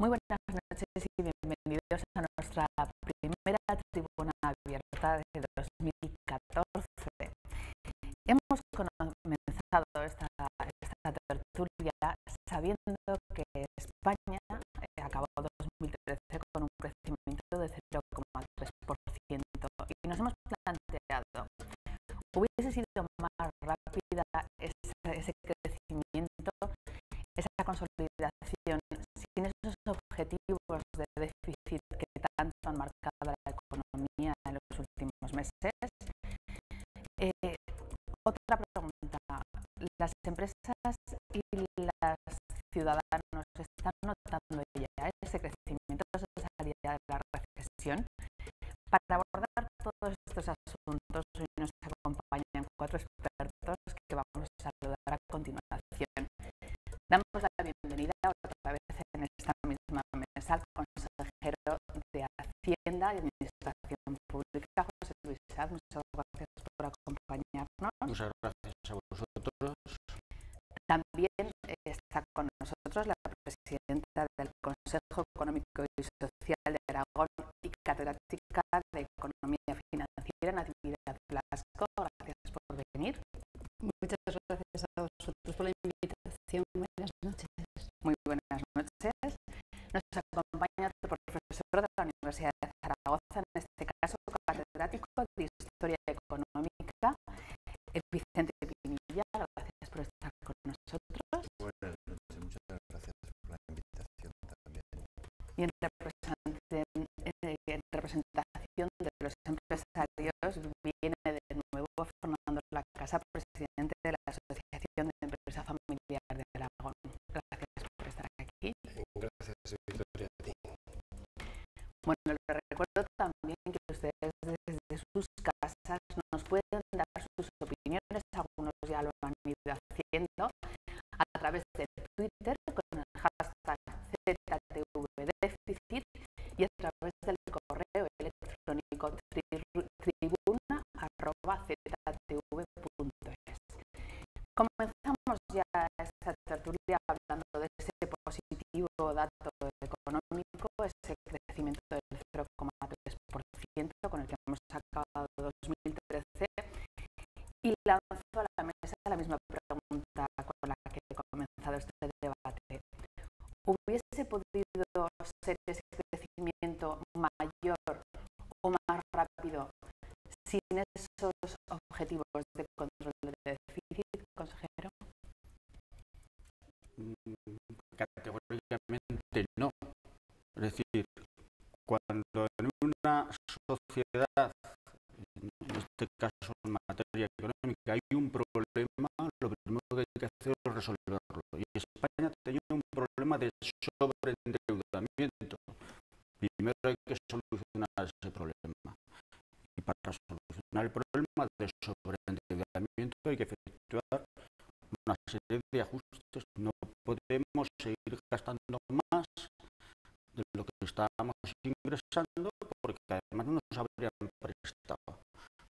Muy buenas noches y bienvenidos a nuestra primera tribuna abierta de 2014. Hemos comenzado esta tertulia sabiendo que España acabó 2013 con un crecimiento de 0,3% y nos hemos planteado, ¿hubiese sido más rápida ese crecimiento, esa consolidación, sin esos objetivos de déficit que tanto han marcado la economía en los últimos meses? Otra pregunta, ¿las empresas y los ciudadanos están notando ya ese crecimiento, esa salida de la recesión? Para abordar todos estos asuntos, hoy nos acompañan 4 expertos que vamos a saludar a continuación. Damos la bienvenida otra vez en esta misma mesa al consejero de Hacienda y Administración Pública, José Luis Saz. Muchas gracias por acompañarnos. Muchas gracias a vosotros. También está con nosotros la presidenta del Consejo Económico y Social de Aragón y catedrática de Economía Financiera, Natividad Blasco. Gracias por venir. Muchas gracias a vosotros por la invitación. Buenas noches. Muy buenas noches. Nos acompaña otro profesor de la Universidad de Zaragoza, en este caso catedrático de Historia Económica, Vicente Pinilla. Gracias por estar con nosotros. Buenas noches, muchas gracias por la invitación también. Y en representación de los empresarios viene de nuevo Fernando La Casa, presidente de la Asociación de Empresa Familiar de Aragón. Gracias por estar aquí. Gracias, Victoria, a ti. Bueno, les recuerdo también que ustedes desde sus casas nos pueden dar sus opiniones, algunos ya lo han ido haciendo, a través de Twitter con el hashtag ZTVDéficit y a través del correo electrónico tribuna@ztv.es. Comenzamos ya esta tertulia hablando de ese positivo dato económico, ese crecimiento del 0,3% con el que hemos acabado 2013, y lanzo a la mesa la misma pregunta con la que he comenzado este debate. ¿Hubiese podido ser ese crecimiento mayor o más rápido sin esos objetivos de control de déficit, consejero? Categóricamente no. Es decir, cuando en una sociedad, en este caso en materia económica, hay un problema, lo primero que hay que hacer es resolverlo. Y España tenía un problema de sobreendeudamiento. Primero hay que solucionar ese problema. Y para solucionar el problema de sobreendeudamiento hay que efectuar una serie de ajustes. No podemos seguir gastando más de lo que estábamos ingresando, porque además no nos habrían prestado.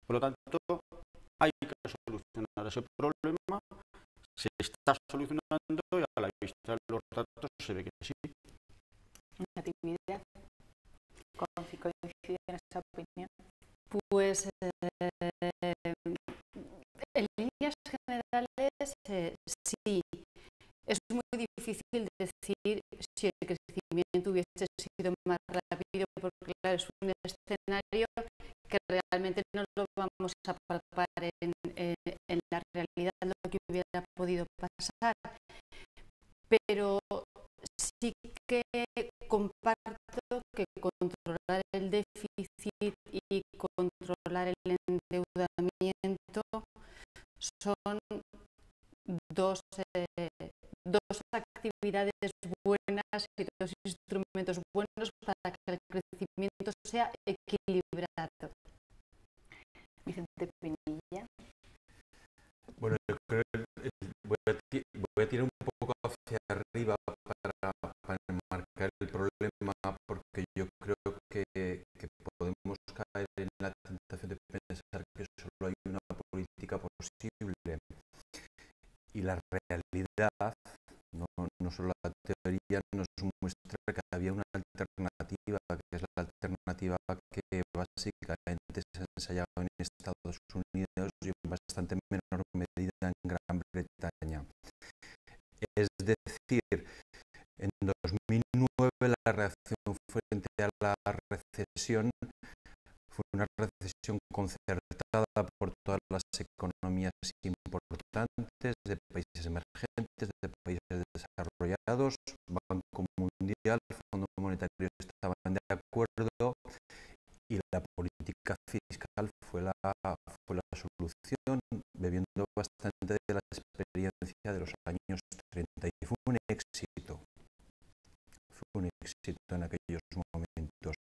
Por lo tanto, hay que solucionar ese problema. Se está solucionando y a la vista de los datos se ve que sí. Natividad, ¿coincide en esa opinión? Pues en líneas generales sí. Es muy difícil decir si el crecimiento hubiese sido más rápido, porque claro, es un escenario que realmente no lo vamos a palpar en la realidad lo que hubiera podido pasar. Pero sí que comparto que controlar el déficit y controlar el endeudamiento son dos actividades buenas y dos instrumentos buenos para que el crecimiento sea equilibrado. Vicente Pinilla. Bueno, yo creo que voy a tirar un poco hacia arriba para enmarcar el problema, porque yo creo que podemos caer en la tentación de pensar que solo hay una política posible. Y la realidad, no solo la teoría, nos muestra que había alternativa que básicamente se ha ensayado en Estados Unidos y en bastante menor medida en Gran Bretaña. Es decir, en 2009 la reacción frente a la recesión fue una recesión concertada por todas las economías importantes de países emergentes, de países desarrollados. Banco Mundial, Fondo Monetario estaban de acuerdo y la política fiscal fue la solución, bebiendo bastante de la experiencia de los años 30 y fue un éxito. Fue un éxito en aquellos momentos.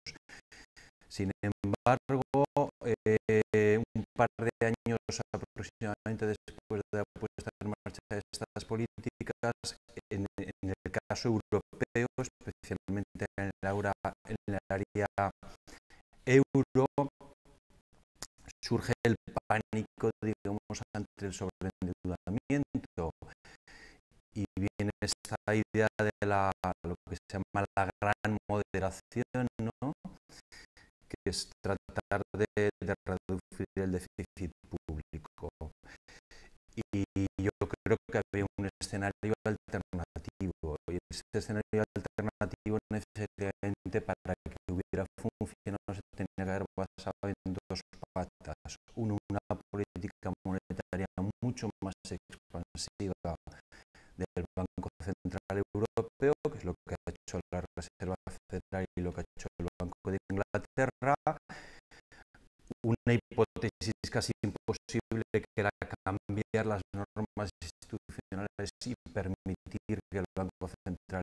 Sin embargo, un par de años aproximadamente después de la puesta en marcha de estas políticas, en el caso europeo, especialmente en el área euro, surge el pánico, digamos, ante el sobreendeudamiento y viene esta idea de lo que se llama la gran moderación, ¿no? Que es tratar de reducir el déficit público. Y yo creo que había un escenario alternativo, y este escenario alternativo necesariamente para que hubiera funcionado se tenía que haber basado en dos patas. Uno, una política monetaria mucho más expansiva del Banco Central Europeo, que es lo que ha hecho la Reserva Federal y lo que ha hecho el Banco de Inglaterra. Una hipótesis casi imposible que era cambiar las normas institucionales y permitir que el Banco Central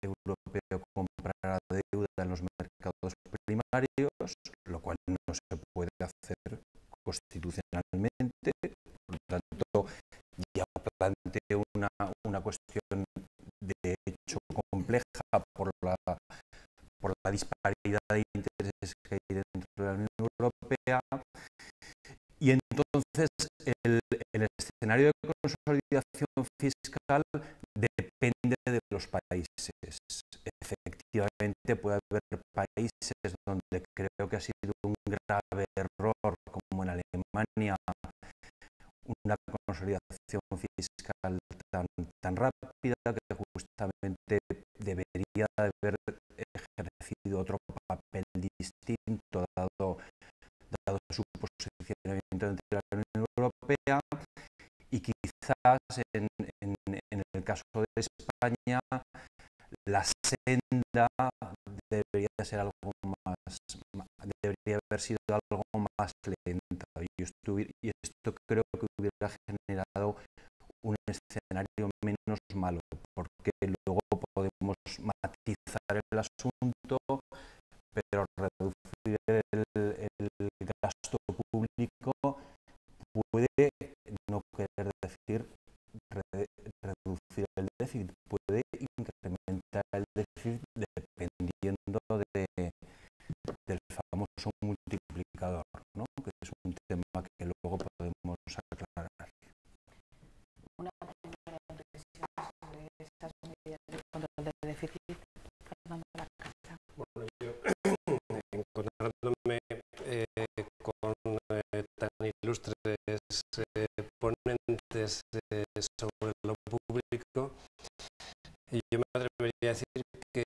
Europeo comprara deuda en los mercados primarios, lo cual no se puede hacer constitucionalmente. Por lo tanto, ya planteo una cuestión de hecho compleja por la disparidad de intereses que hay dentro de la Unión Europea. Y entonces el escenario de consolidación fiscal depende de los países. Efectivamente puede haber países donde creo que ha sido un grave error, como en Alemania, una consolidación fiscal tan rápida que justamente debería haber ejercido otro papel distinto dado su posicionamiento dentro de la Unión Europea, y quizás en el caso de España la senda debería haber sido algo más lenta, y esto creo que hubiera generado un escenario menos malo, porque luego podemos matizar el asunto, pero reducir el gasto público puede no querer decir reducir el déficit, puede incrementar el déficit dependiendo del famoso multiplicador, ¿no? Que es un tema que luego podemos aclarar. Una primera impresión sobre estas medidas de control del déficit, Fernando Lacasa. Bueno, yo encontrándome con tan ilustres ponentes sobre lo público, yo me atrevería a decir que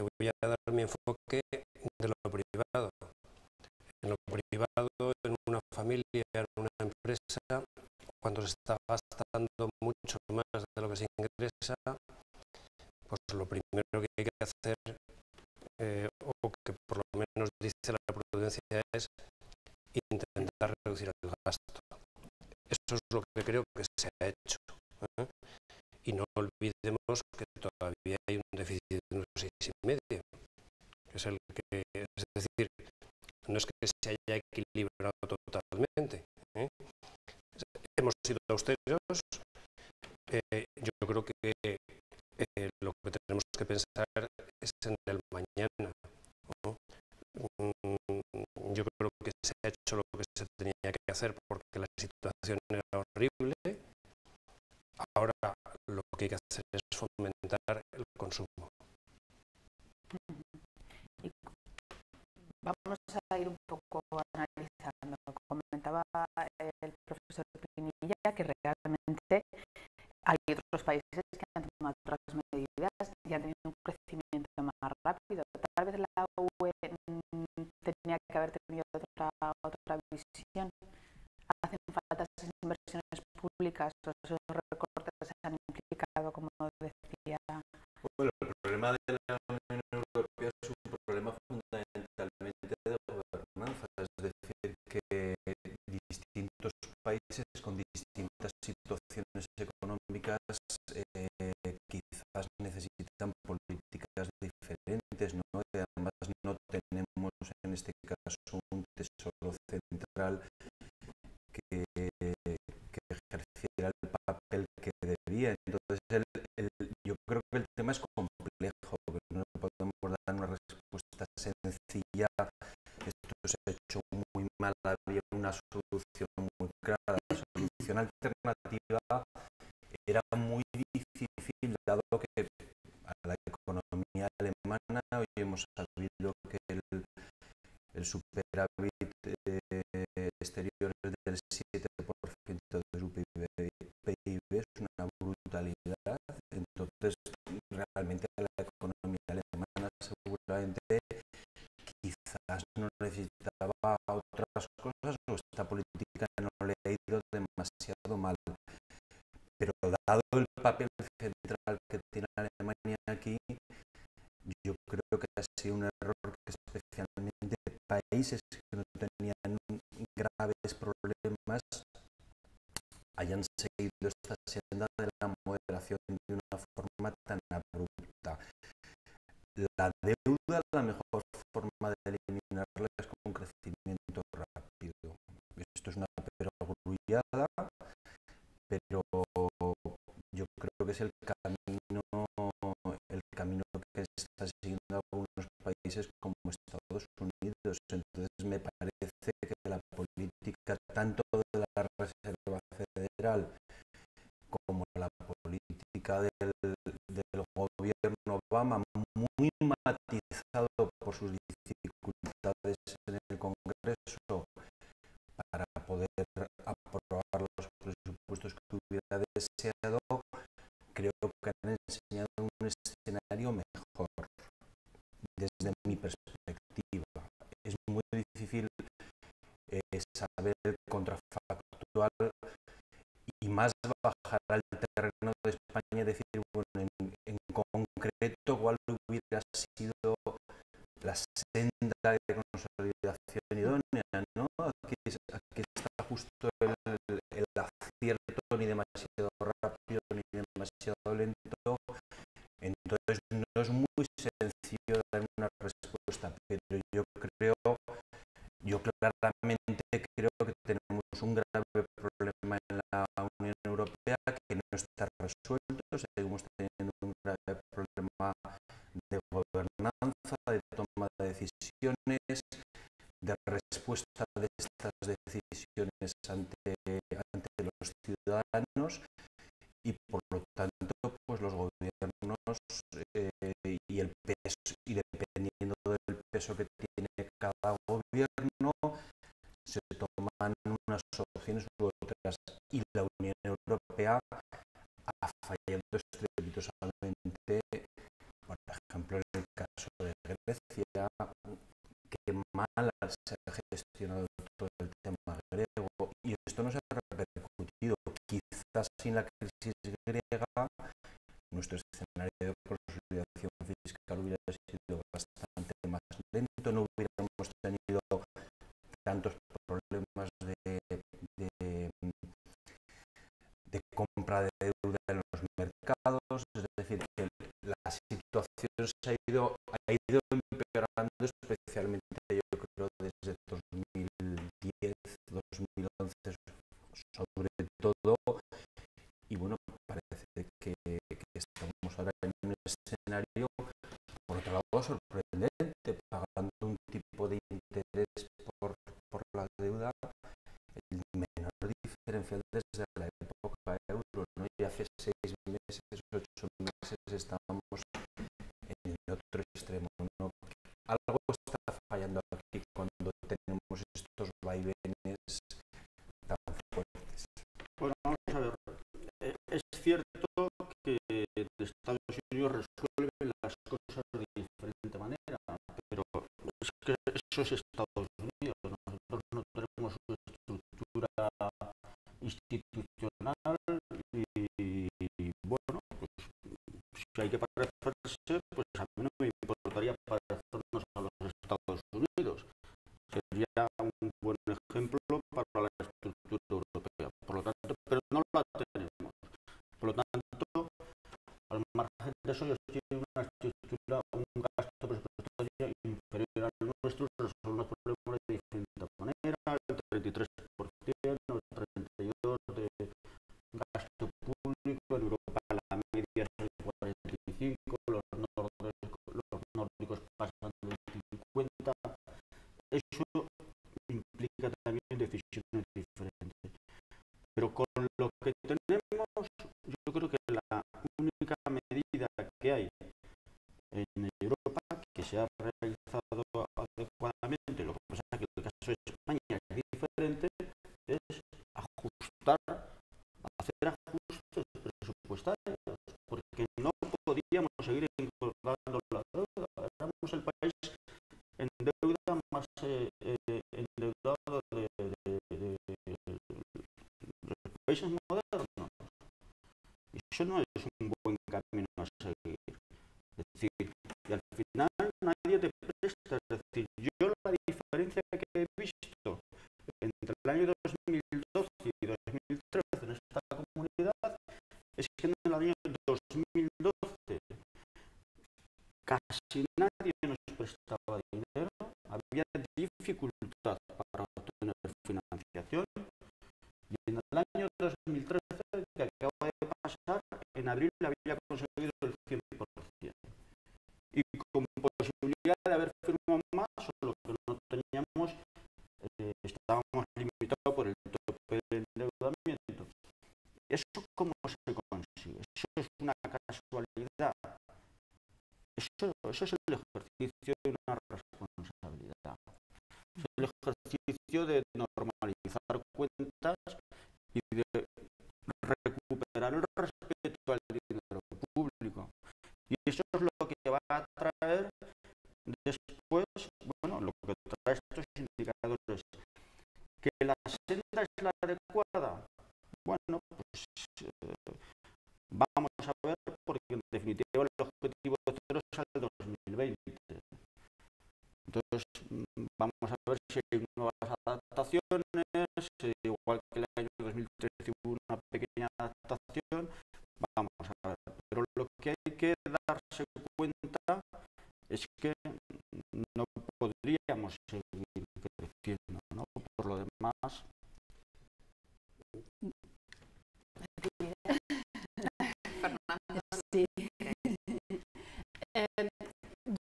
voy a dar mi enfoque de lo privado. En lo privado, en una familia, en una empresa, cuando se está gastando mucho más de lo que se ingresa, pues lo primero que hay que hacer, o que por lo menos dice la prudencia, es intentar reducir el gasto. Eso es lo que creo que se ha hecho, ¿eh? Y no olvidemos que todavía hay un déficit de unos 6,5, que es el que, es decir, no es que se haya equilibrado totalmente, ¿eh? Hemos sido austeros. Yo creo que lo que tenemos que pensar es en el mañana, ¿no? Yo creo que se ha hecho lo que se tenía que hacer porque la situación era horrible. Ahora lo que hay que hacer es fomentar el consumo. comentaba el profesor Pinilla, que realmente hay otros países que han tomado otras medidas y han tenido un crecimiento más rápido. Tal vez la UE tenía que haber tenido otra visión. Hacen falta esas inversiones públicas, esos recortes se han implicado, como decía. Bueno, el problema de la Unión Europea es un problema fundamentalmente de gobernanza, es decir, que distintos países con distintas situaciones económicas quizás necesitan políticas diferentes, ¿no? Y además no tenemos en este caso un tesoro central que ejerciera el papel que debía. Entonces, yo creo que el tema es complejo, que no podemos dar una respuesta sencilla. Esto se ha hecho muy mal, había una solución muy clara. La solución alternativa era muy difícil, dado que a la economía alemana hoy hemos sabido que el superávit exterior es del 7% de su PIB, es una brutalidad. Entonces, realmente la economía alemana seguramente quizás no necesitaba otras cosas, o esta política no le ha ido demasiado mal. Pero dado el papel central que tiene Alemania aquí, yo creo que ha sido un error que especialmente países que no tenían graves problemas hayan seguido esta senda de la moderación de una forma tan abrupta. La deuda, la mejor forma de eliminarla es con un crecimiento rápido. Esto es una perogrullada, pero yo creo que es el camino que está siguiendo algunos países como Estados Unidos. Entonces me parece que la política tanto de la Reserva Federal como la política del gobierno Obama, muy matizado por sus dificultades en el Congreso para poder aprobar los presupuestos que hubiera deseado, creo que han enseñado un escenario mejor desde mi perspectiva. Es muy difícil saber el contrafactual y más bajar al terreno de España y decir, bueno, en concreto cuál hubiera sido la senda de consolidación idónea, ¿no? Aquí está justo el acierto, ni demasiado rápido ni demasiado lento. Entonces no es muy sencillo dar una respuesta, pero yo claramente creo que tenemos un grave problema en la Unión Europea que no está resuelto. Seguimos teniendo un grave problema de gobernanza, de toma de decisiones, de respuesta de estas decisiones ante los ciudadanos, y por lo tanto pues los gobiernos y el peso, y dependiendo del peso que tiene cada gobierno, se toman unas opciones u otras, y la Unión Europea ha fallado estrepitosamente. Por ejemplo, en el caso de Grecia, que mal se ha gestionado todo el tema griego, y esto no se ha repercutido. Quizás sin la crisis griega nuestro escenario de consolidación fiscal hubiera sido bastante más lento, no hubiéramos tenido tantos problemas de compra de deuda en los mercados. Es decir, que la situación ha ido empeorando, especialmente yo creo desde 2010, 2011 sobre todo, y bueno, parece que estamos ahora en un escenario, por otro lado, sorprendente, pagando un tipo de interés por la deuda el menor diferencial desde la época euro, ¿no? Y hace 6 meses, 8 meses estábamos en el otro extremo, ¿no? Algo está fallando aquí cuando tenemos estos vaivenes eso es Estados Unidos. Nosotros no tenemos una estructura institucional y bueno, pues si hay que parecerse, pues a mí no me importaría parecernos a los Estados Unidos. Sería un buen ejemplo para la estructura europea. Por lo tanto, pero no la tenemos. Por lo tanto, al margen de eso, ellos tienen una estructura, un gasto presupuestario inferior al nuestro, resolver los problemas de distinta manera, el 33%, el 32% de gasto público, en Europa la media es el 45%, los nórdicos pasan del 50%. Eso implica también decisiones diferentes. Pero con lo que tenemos, yo creo que la única medida que hay en Europa que se ha realizado adecuadamente, lo que pasa es que el caso de España es diferente, es ajustar, hacer ajustes presupuestarios, porque no podíamos seguir engordando la deuda. Éramos el país en deuda más endeudado de los países modernos. Y eso no es un buen camino a seguir. Es decir, y al final nadie te presta. Es decir, yo la diferencia que he visto entre el año 2012 y 2013 en esta comunidad es que en el año 2012 casi nadie nos prestaba dinero, había dificultad para obtener financiación, y en el año 2013, que acaba de pasar, en abril había conseguido el 100%. Y con posibilidad de haber firmado más, solo que no teníamos, estábamos limitados por el tope del endeudamiento. ¿Eso cómo se consigue? Eso es una casualidad. Eso es el ejercicio de una responsabilidad. Es el ejercicio de normalizar cuentas y de recuperar el respeto al dinero público. Y eso es lo que va a traer después, bueno, lo que trae estos indicadores. ¿Que la senda es la adecuada? Bueno, pues vamos a ver, porque en definitiva el objetivo cero es al 2020. Entonces, vamos a ver si hay nuevas adaptaciones, igual que el año 2013 hubo una pequeña adaptación, vamos a ver. Pero lo que hay que darse cuenta es que no podríamos seguir creciendo, ¿no? Por lo demás. Sí.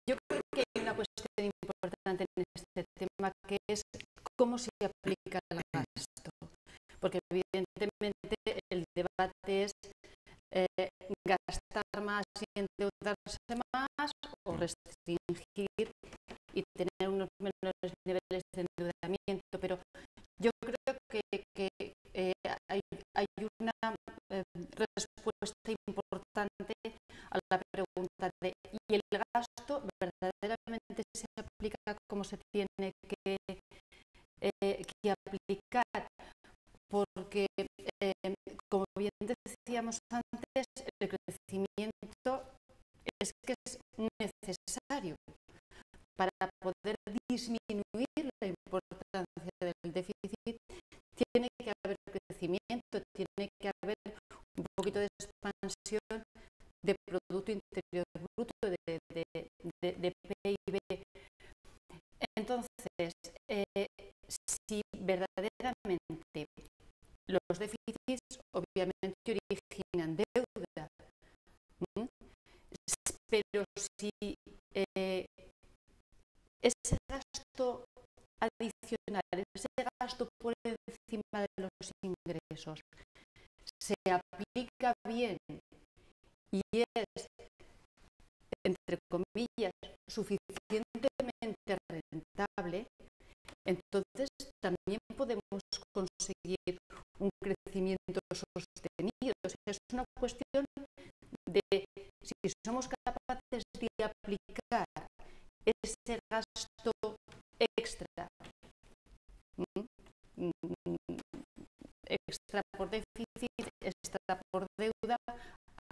Yo creo que hay una cuestión importante en este tema, que es cómo se aplica el gasto. Porque evidentemente el debate es gastar más y endeudarse más, o restringir y tener unos menores niveles de endeudamiento. Pero yo creo que hay una respuesta importante a la pregunta de ¿y el gasto verdaderamente se aplica como se tiene que aplicar? Porque, como bien decíamos antes, el crecimiento es que es necesario para poder disminuir la importancia del déficit. Tiene que haber crecimiento, tiene que haber un poquito de expansión de Producto Interior Bruto, de PIB. Entonces, si verdaderamente los déficits obviamente originan deuda, pero si ese gasto adicional, ese gasto por encima de los ingresos, se aplica bien y es, entre comillas, suficientemente rentable, entonces también podemos conseguir un crecimiento sostenido. O sea, es una cuestión de si somos capaces de aplicar ese gasto por déficit, está por deuda,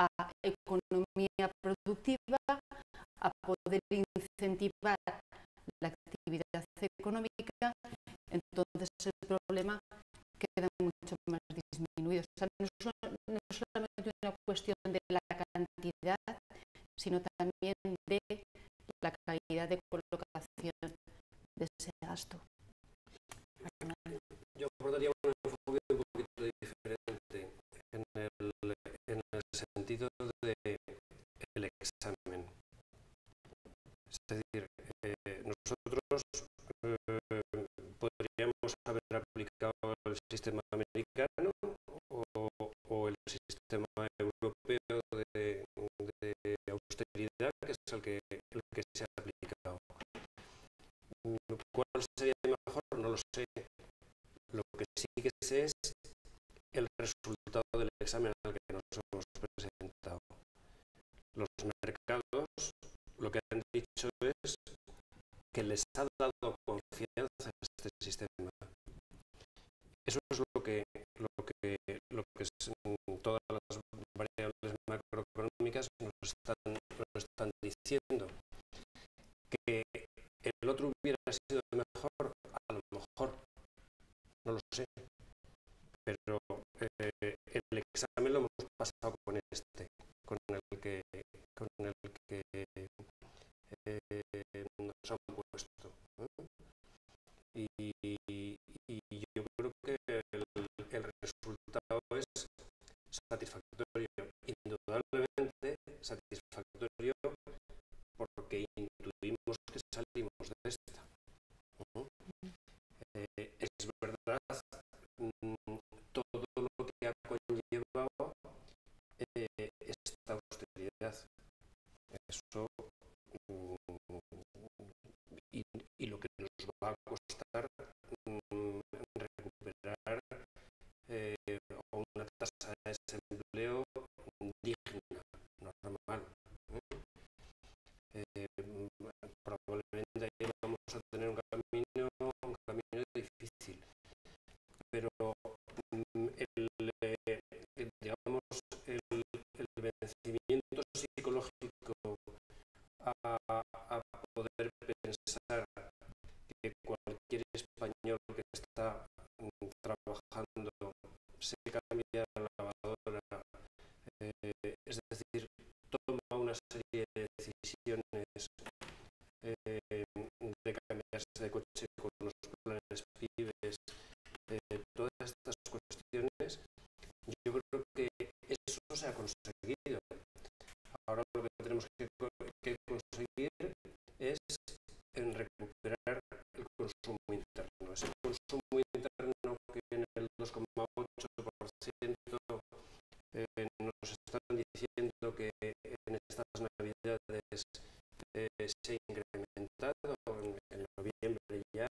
a economía productiva, a poder incentivar la actividad económica, entonces el problema queda mucho más disminuido. O sea, no es solamente una cuestión de la cantidad, sino también de la calidad de colocación de ese gasto. Yo aportaría un enfoque un poquito diferente en el sentido del examen. Es decir, nosotros podríamos haber aplicado el sistema americano o el sistema europeo de austeridad, que es el que se ha aplicado. ¿Cuál sería mejor? No lo sé. Lo que sí que sé es el resultado del examen al que nos hemos presentado. Los mercados lo que han dicho es que les ha dado confianza a este sistema. Eso es lo que todas las variables macroeconómicas nos están diciendo. Que el otro hubiera sido mejor, a lo mejor, no lo sé, pero el examen lo hemos pasado con este, con el que nos han puesto, y yo creo que el resultado es satisfactorio, indudablemente satisfactorio, porque intuimos que salimos de esta. Es verdad todo lo que ha conllevado esta austeridad. Eso y lo que nos va a costar recuperar una tasa de desempleo digna, normal. Probablemente ahí vamos a tener un camino difícil, pero digamos el vencimiento psicológico a poder pensar que cualquier español que está trabajando se cambia la lavadora, es decir, toma una serie de decisiones de cambiarse de coche con los planes pibes, todas estas cuestiones, yo creo que eso se ha conseguido. Ahora lo que tenemos que conseguir es recuperar el consumo interno. Ese consumo interno que en el 2,8% nos están diciendo que en estas Navidades se ha incrementado, en noviembre ya,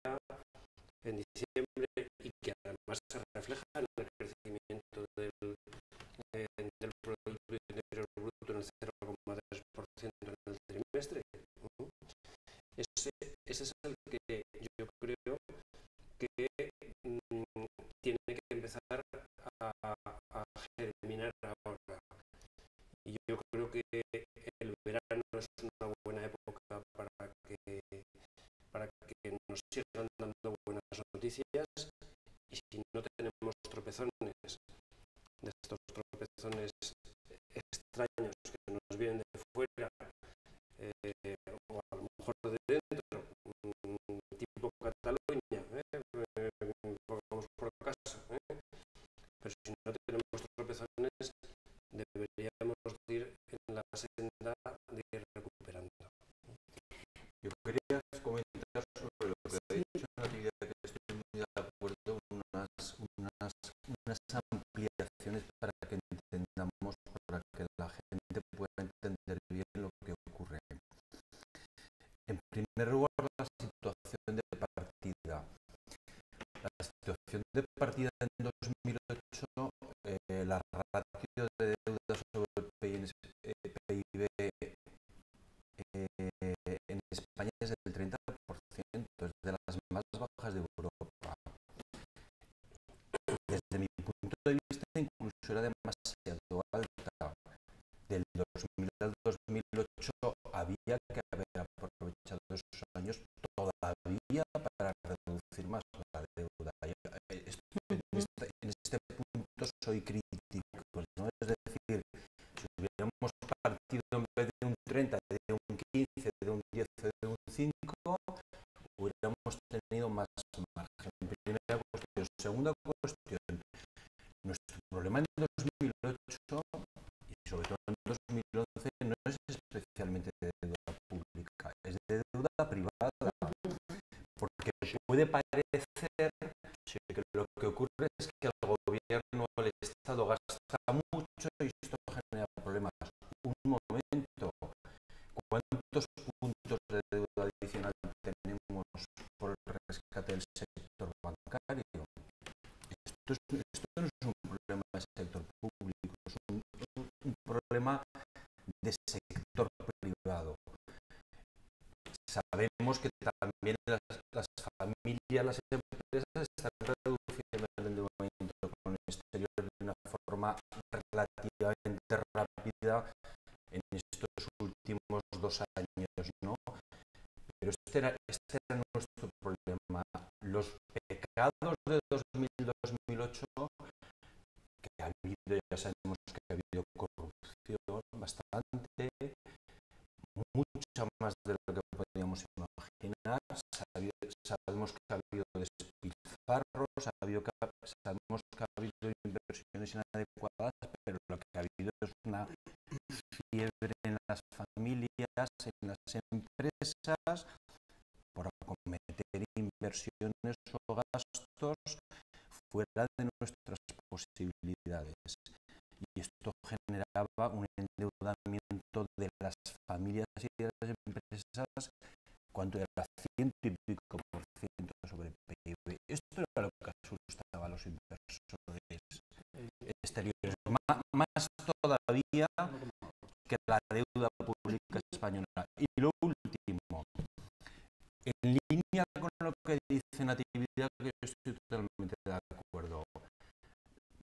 en diciembre, y que además se refleja en el crecimiento del Producto Interior Bruto en el 0,3% en el trimestre. Ese es el que yo creo que tiene que empezar a germinar ahora. Y yo creo que el verano es una buena época para que nos sigan dando buenas noticias, y si no tenemos tropezones, de estos tropezones extraños que nos vienen de fuera, o a lo mejor de dentro, tipo Cataluña, pongamos por caso, pero si no tenemos tropezones, deberíamos ir en la senda de ir recuperando. Yo quería comentar sobre lo que ha dicho Natalia, que estoy muy de acuerdo, unas ampliaciones para que entendamos, para que la gente pueda entender bien lo que ocurre. En primer lugar, la situación de partida. La situación de partida en 2008, la ratio de deuda sobre el PIB en España es del 30%, es de las más bajas de Europa. Desde mi punto de vista reducir más la deuda. En este punto soy crítico, ¿no? Es decir, si hubiéramos partido en vez de un 30, de un 15, de un 10, de un 5, hubiéramos tenido más margen. Primera cuestión. Segunda cuestión, nuestro problema en 2008 y sobre todo en 2011 no es especialmente de deuda pública, es de deuda privada, porque puede parecer que lo que ocurre es que el gobierno, el Estado gasta mucho y esto genera problemas. Un momento, ¿cuántos puntos de deuda adicional tenemos por el rescate del sector bancario? Esto no es un problema del sector público, es un problema de sector privado. Sabemos que también las familias, las empresas están reduciendo el endeudamiento con el exterior de una forma relativamente rápida en estos últimos 2 años, ¿no? Pero este era nuestro problema. Los pecados de 2000-2008, que ha habido, ya sabemos que ha habido corrupción bastante, mucha más de lo que podíamos imaginar. Sabemos que ha habido despilfarros, sabemos que ha habido inversiones inadecuadas, pero lo que ha habido es una fiebre en las familias, en las empresas, por acometer inversiones o gastos fuera de nuestras posibilidades. Y esto generaba un endeudamiento de las familias y de las empresas cuando era 100 y pico % sobre PIB. Esto era lo que asustaba a los inversores exteriores, más todavía que la deuda pública española. Y lo último, en línea con lo que dice Natividad, que yo estoy totalmente de acuerdo,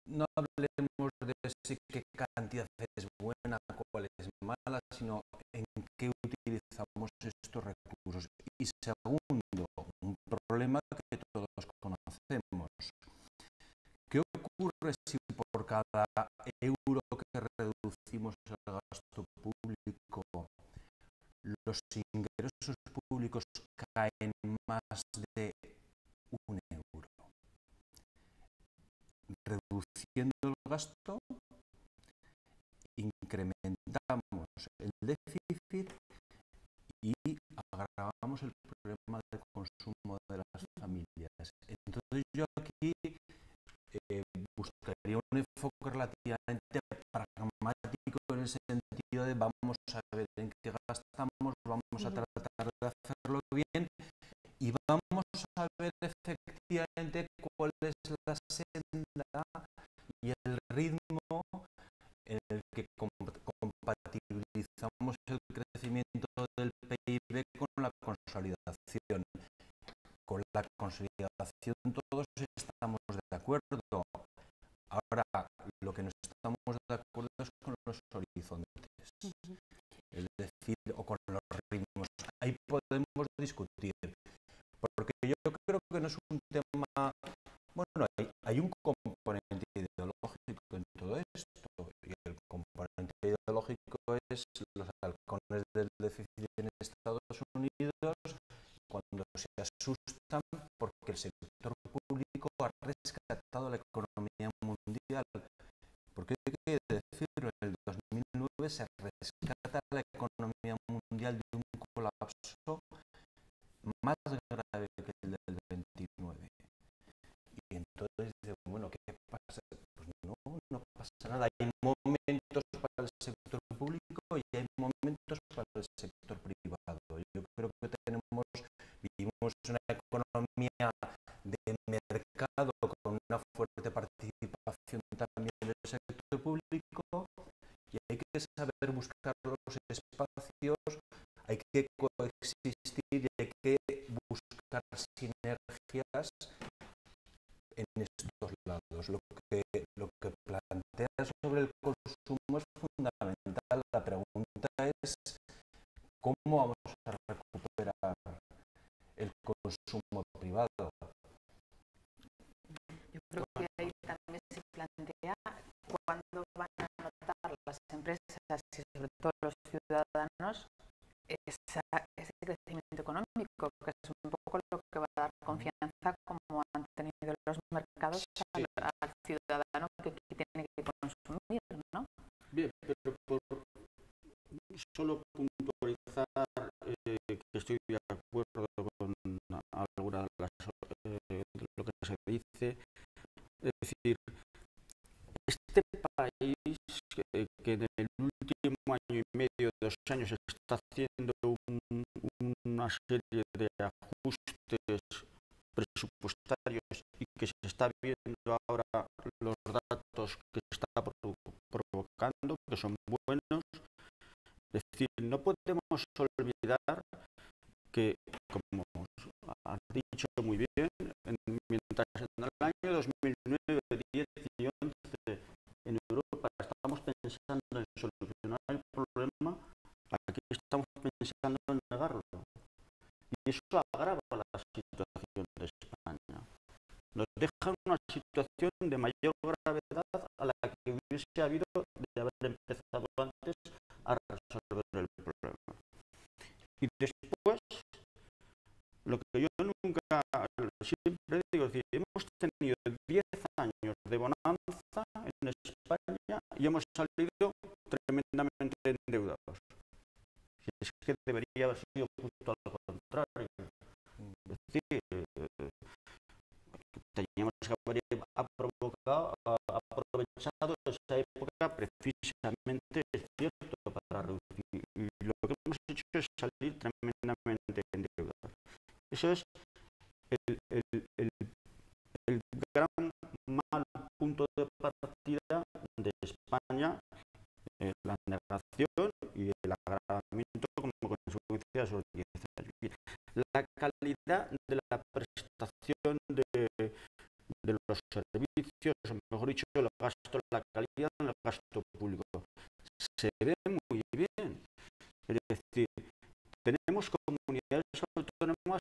no hablemos de si qué cantidad es buena, cuál es mala, sino en qué utilizamos estos recursos. Y segundo, un problema que todos conocemos. ¿Qué ocurre si por cada euro que reducimos el gasto público, los ingresos públicos caen más de 1 euro? Reduciendo el gasto, incrementamos el déficit y agravamos el problema del consumo de las familias. Entonces yo aquí buscaría un enfoque relativamente pragmático en el sentido de vamos a ver en qué gastamos, vamos a tratar de hacerlo bien y vamos a ver efectivamente cuál es la senda y el ritmo en el que compatibilizamos el crecimiento del PIB con la consolidación. Con la consolidación todos estamos de acuerdo. Ahora, lo que no estamos de acuerdo es con los horizontes, es decir, o con los ritmos. Ahí podemos discutir, porque yo creo que no es un tema. Bueno, hay un componente ideológico en todo esto, y el componente ideológico es los halcones del déficit en Estados Unidos cuando se asustan porque el sector público ha rescatado la economía mundial. Porque hay que decirlo, en el 2009 se rescata la economía mundial de un colapso más grave que el del 29. Y entonces, bueno, ¿qué pasa? Pues no pasa nada. Hay momentos para el sector público y hay momentos para el sector privado. Yo creo que vivimos una economía de mercado con una fuerte participación también del sector público y hay que saber buscar los espacios, hay que coexistir y hay que buscar sinergias en estos lados. Lo que planteas sobre el consumo es fundamental. La pregunta es ¿cómo vamos a recuperar el consumo privado? ese crecimiento económico, que es un poco lo que va a dar confianza, como han tenido los mercados, al ciudadano que tiene que consumir, ¿no? Bien, pero por solo puntualizar que estoy de acuerdo con alguna de lo que se dice, es decir, este país que en el último año y medio, 2 años, está haciendo una serie de ajustes presupuestarios y que se está viendo ahora los datos que está provocando, que son buenos. Es decir, no podemos olvidar que, como has dicho muy bien, mientras en el año 2009, 10 y 11 en Europa estamos pensando en solucionar el problema, aquí estamos pensando en negarlo. Y eso agrava la situación de España. Nos deja una situación de mayor gravedad a la que hubiese habido de haber empezado antes a resolver el problema. Y después, lo que yo nunca, siempre digo, es decir, hemos tenido 10 años de bonanza en España y hemos salido tremendamente endeudados. Si es que debería haber sido justo al contrario. Es decir, teníamos que haber aprovechado esa época precisamente, es cierto, para reducir. Y lo que hemos hecho es salir tremendamente endeudados. Eso es el gran mal punto de partida de España, la negación y el agravamiento como consecuencia de esos 10 años. La calidad de la prestación de los servicios, o mejor dicho, el gasto, la calidad del gasto público, se ve muy bien. Es decir, tenemos comunidades autónomas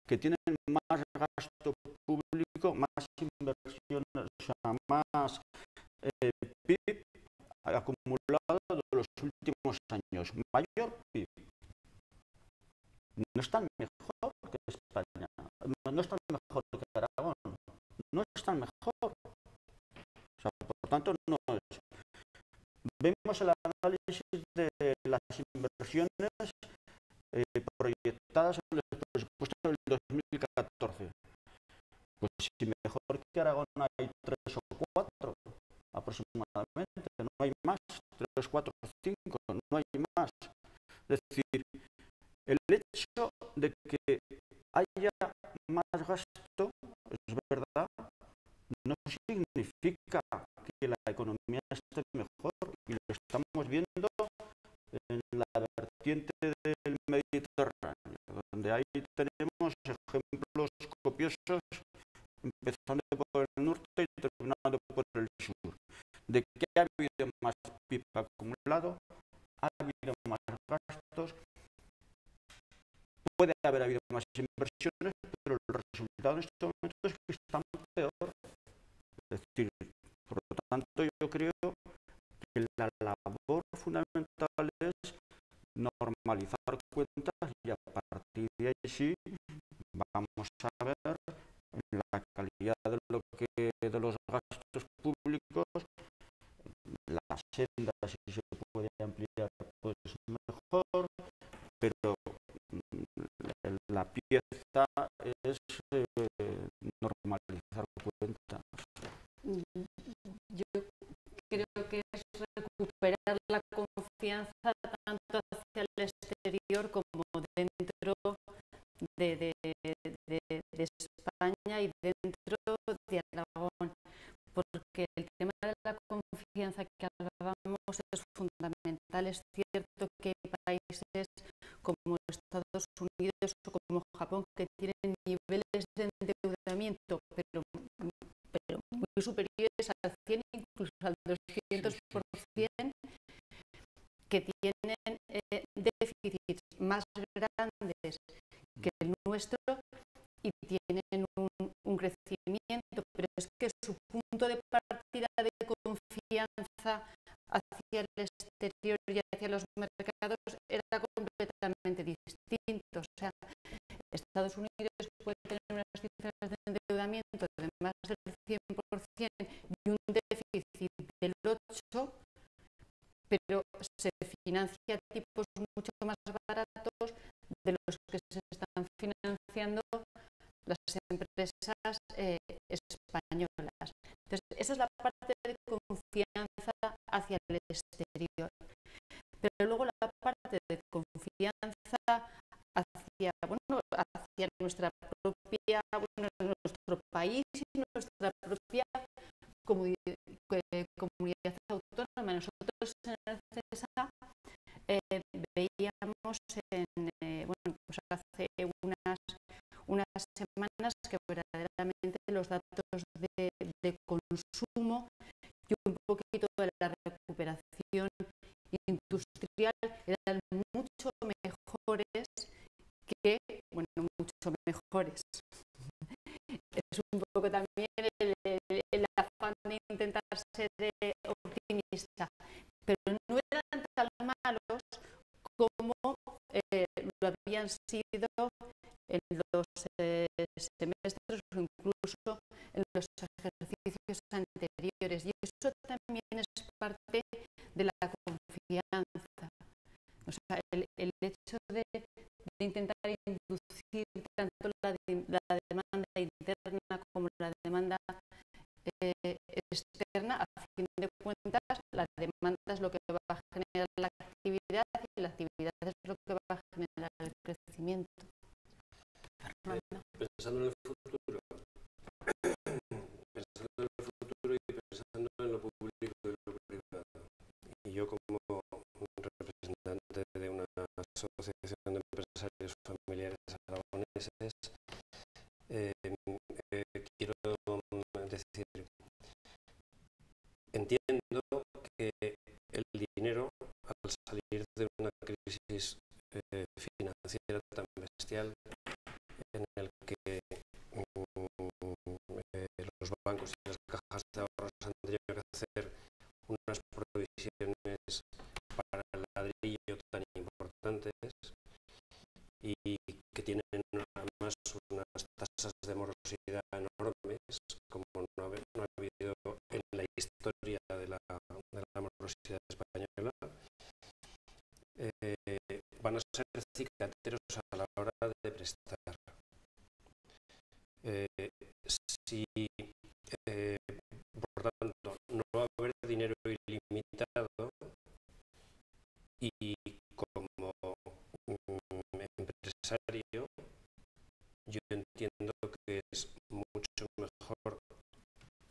que tienen más gasto público, más inversiones, o sea, más PIB acumulado de los últimos años, mayor PIB. No están mejor que España, no están mejor que Aragón, no están mejor. O sea, por tanto, no es. Vemos el análisis de las inversiones proyectadas en los presupuestos del 2014. Pues si mejor que Aragón hay 3 o 4 aproximadamente, no hay más, 3, 4, 5, no hay más. Es decir, el hecho de que haya más gasto, es verdad, no significa que la economía esté mejor, y lo estamos viendo en la vertiente del Mediterráneo, donde ahí tenemos ejemplos copiosos, empezando por el norte y terminando por el sur, de que ha habido más PIB acumulado, ha habido más gastos, puede haber habido más inversiones, pero el resultado en este momento es que están peor. Es decir, por lo tanto, yo creo que la labor fundamental es normalizar cuentas y a partir de ahí sí vamos a ver la calidad de los gastos públicos, la senda, si se puede ampliar, pues mejor, pero la pieza es normalizar cuentas. Yo creo que es recuperar la confianza tanto hacia el exterior como dentro de España y dentro de Aragón, porque el tema de la confianza que hablábamos es fundamental. Es cierto que hay países como Estados Unidos o como Japón que tienen niveles de endeudamiento, pero muy superiores al 100, incluso al 200%, que tienen déficits más grandes que el nuestro y tienen un crecimiento, pero es que su punto de partida de confianza hacia el exterior y hacia los mercados era completamente endeudamiento de más del 100% y un déficit del 8%, pero se financia a tipos mucho más baratos de los que se están financiando las empresas españolas. Entonces, esa es la parte de confianza hacia el exterior. Pero luego la parte de confianza hacia nuestra propia, nuestro país y nuestra propia comunidad autónoma. Nosotros en el CESA veíamos pues hace unas semanas que verdaderamente los datos de consumo y un poquito de la recuperación industrial eran mucho mejores mucho mejores. Es un poco también el afán de intentar ser optimista, pero no eran tan malos como lo habían sido en los semestres o incluso en los ejercicios anteriores. Y eso también es parte de la confianza. O sea, el hecho de intentar inducir tanto la demanda interna como la demanda externa, a fin de cuentas, la demanda es lo que va a generar la actividad y la actividad es lo que va a generar el crecimiento. Pensando en el futuro, y pensando en lo público y lo privado, y yo como representante de una asociación de empresarios familiares aragoneses, quiero decir, entiendo que el dinero, al salir de una crisis financiera tan bestial, en el que los bancos y las cajas de ahorros han tenido que hacer unas provisiones para el ladrillo tan importantes y que tienen además unas tasas de morosidad enormes, como no ha habido en la historia de la morosidad española, van a ser cicateros a la hora de prestar. Si, por tanto, no va a haber dinero ilimitado y como empresario yo entiendo que es mucho mejor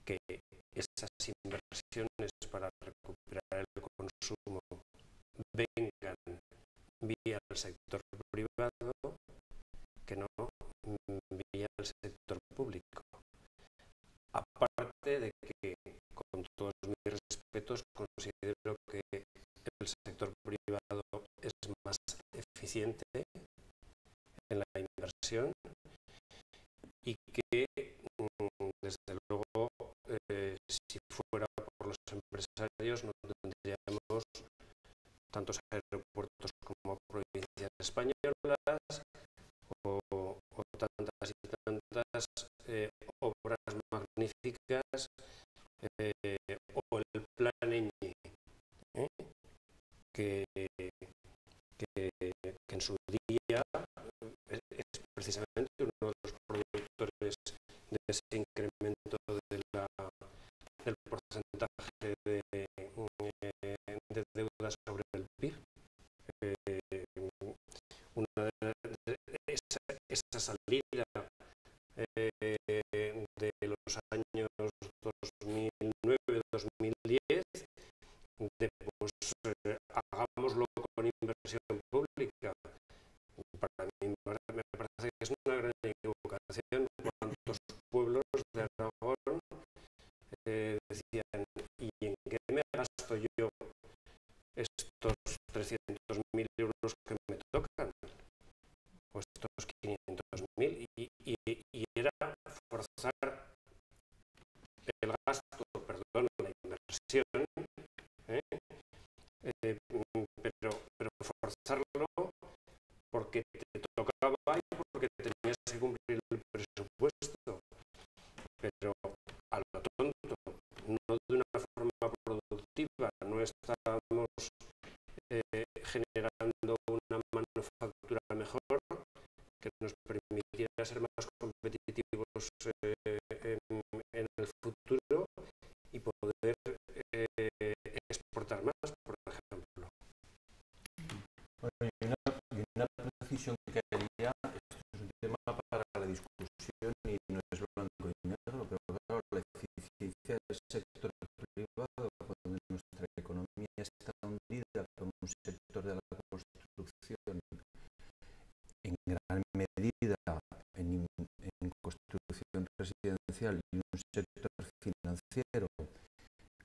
que esas inversiones para recuperar el consumo vengan vía el sector privado que no vía el sector público. Aparte de que, con todos mis respetos, considero que el sector privado es más eficiente en la inversión y que, desde luego, si fuera por los empresarios no tendríamos tantos aeropuertos como provincias españolas o tantas y tantas obras magníficas o el plan Ñ, que en su día es precisamente uno de los productores de ese incremento del porcentaje de deuda sobre el PIB. Esa salida de los años 2009-2010 de hagámoslo con inversión pública, para mí me parece que es una gran equivocación. Cuántos pueblos de Aragón decían, ¿y en qué me gasto yo estos 300.000 euros que me tocan? O estos 500.000, y era forzar el gasto, perdón, la inversión, pero forzarlo porque te tocaba y porque tenías que cumplir el presupuesto. estamos generando una manufactura mejor que nos permitiera ser más competitivos en el futuro y poder exportar más, por ejemplo. Bueno, y una precisión que haría, esto es un tema para la discusión y no es blanco y negro, pero claro, la eficiencia del sector privado, cuando nuestra economía está hundida por un sector de la construcción en gran medida en construcción residencial y un sector financiero,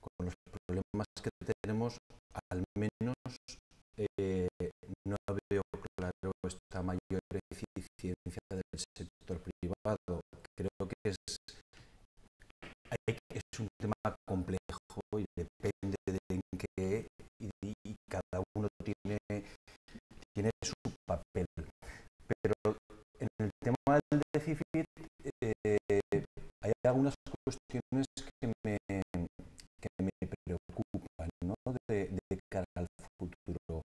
con los problemas que tenemos, al menos no veo claro esta mayor eficiencia del sector privado. Creo que es un tema complejo y depende de en qué y cada uno tiene su papel. Pero en el tema del déficit hay algunas cuestiones que me preocupan, ¿no? de cara al futuro.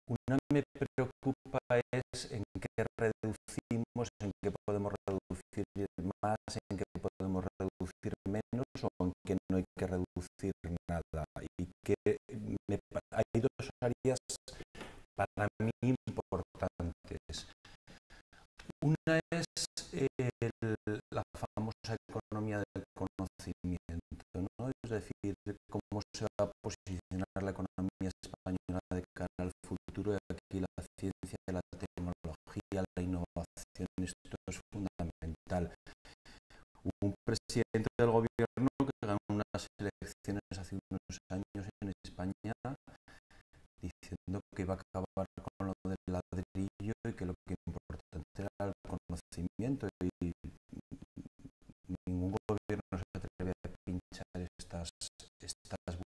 Una me preocupa es en qué reducimos, en qué podemos reducir más, en qué podemos reducir menos o en qué no hay que reducir nada. Y que hay dos áreas para mí importantes. Una es la famosa economía del conocimiento, ¿no? Es decir, cómo se va a posicionar la economía española de cara al futuro. Y aquí la ciencia, la tecnología, la innovación, esto es fundamental. Hubo un presidente del gobierno que ganó unas elecciones hace unos años en España diciendo que iba a acabar con lo del ladrillo y que lo que importante era el conocimiento, y ningún gobierno se atreve a pinchar estas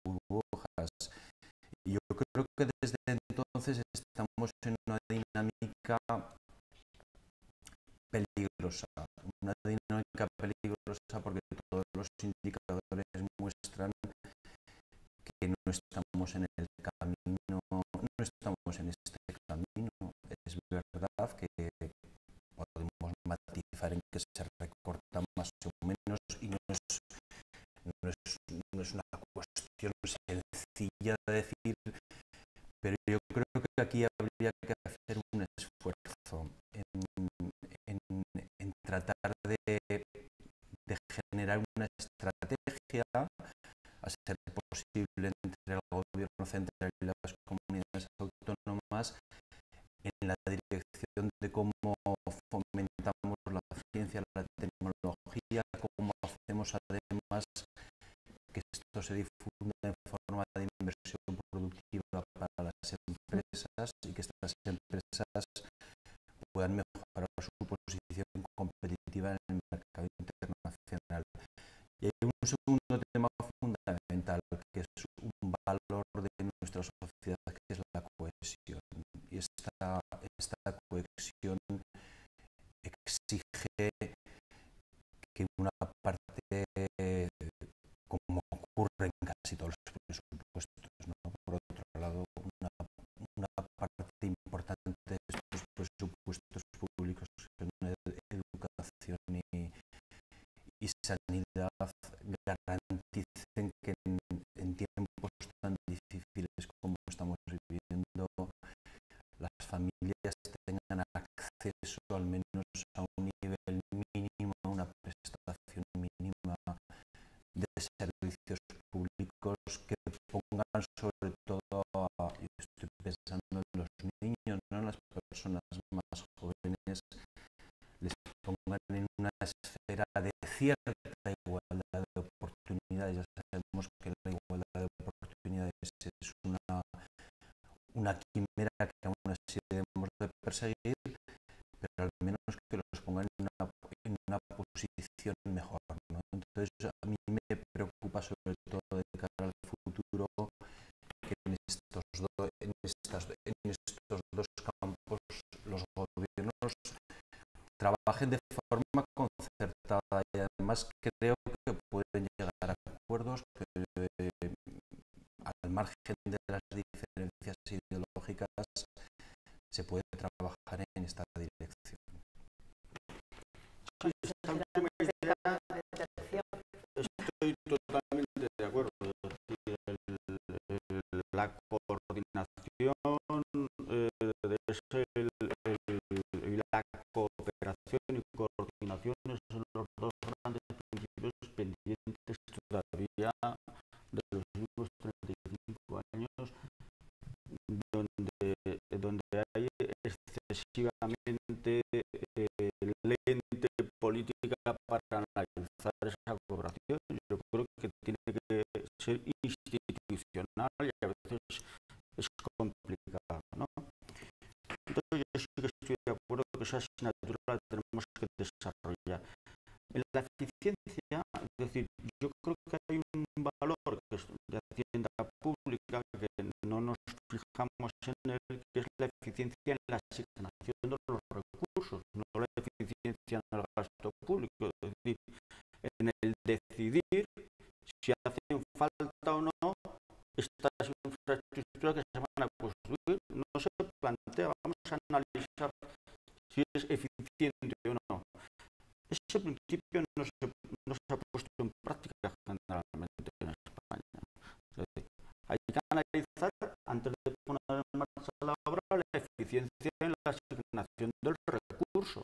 burbujas. Y yo creo que desde entonces estamos en una dinámica peligrosa, porque todos los indicadores muestran que no estamos en el camino, no estamos en este camino. Es verdad que podemos matizar en que se recorta más o menos y no es una cuestión sencilla de decir, pero yo creo que aquí habría que hacer un esfuerzo en tratar de generar una estrategia, a ser posible, entre el gobierno central y las comunidades autónomas en la dirección de cómo fomentamos la ciencia, la tecnología, cómo hacemos además que esto se difunda en forma de inversión productiva para las empresas y que estas empresas puedan mejorar su posición competitiva en el mercado internacional. Y hay un segundo tema fundamental, que es un valor de nuestra sociedad, que es la cohesión. Y esta cohesión exige que una parte, como ocurre en casi todos los presupuestos, ¿no? Por otro lado, una parte importante de estos presupuestos públicos, que son educación y sanidad, garanticen que en tiempos tan difíciles como estamos viviendo, las familias tengan acceso al menos a un nivel mínimo, a una prestación mínima de servicios públicos que pongan sobre todo, yo estoy pensando en los niños, ¿no? En las personas más jóvenes, les pongan en una esfera de cierta igualdad de oportunidades. Ya sabemos que la igualdad de oportunidades es una quimera que aún así debemos de perseguir, pero al menos que los pongan en una posición mejor, ¿no? Entonces a mí me preocupa sobre todo de cara al futuro que en estos dos campos los gobiernos trabajen de forma concertada, y además creo que pueden llegar a acuerdos que, al margen de las diferencias ideológicas se puede trabajar en esta dirección. Sí, esta última idea estoy totalmente de acuerdo. La coordinación y la cooperación y coordinación son los dos grandes principios pendientes todavía de los últimos 35 años, donde hay excesivamente lente política para analizar esa cooperación. Yo creo que tiene que ser institucional y a veces es complicado, ¿no? Entonces yo sí que estoy de acuerdo que esa asignatura la tenemos que desarrollar. En la eficiencia, es decir, yo creo que hay un valor que es de hacienda pública que no nos fijamos en él, que es la eficiencia en la asignación de los recursos, no la eficiencia en el gasto público, es decir, en el decidir si hacen falta o no estas infraestructuras que se van a construir. No se plantea, vamos a analizar si es eficiente o no. Ese principio no se ha puesto en práctica generalmente en España. Es decir, hay que analizar, antes de poner en marcha la obra, la eficiencia en la asignación del recurso.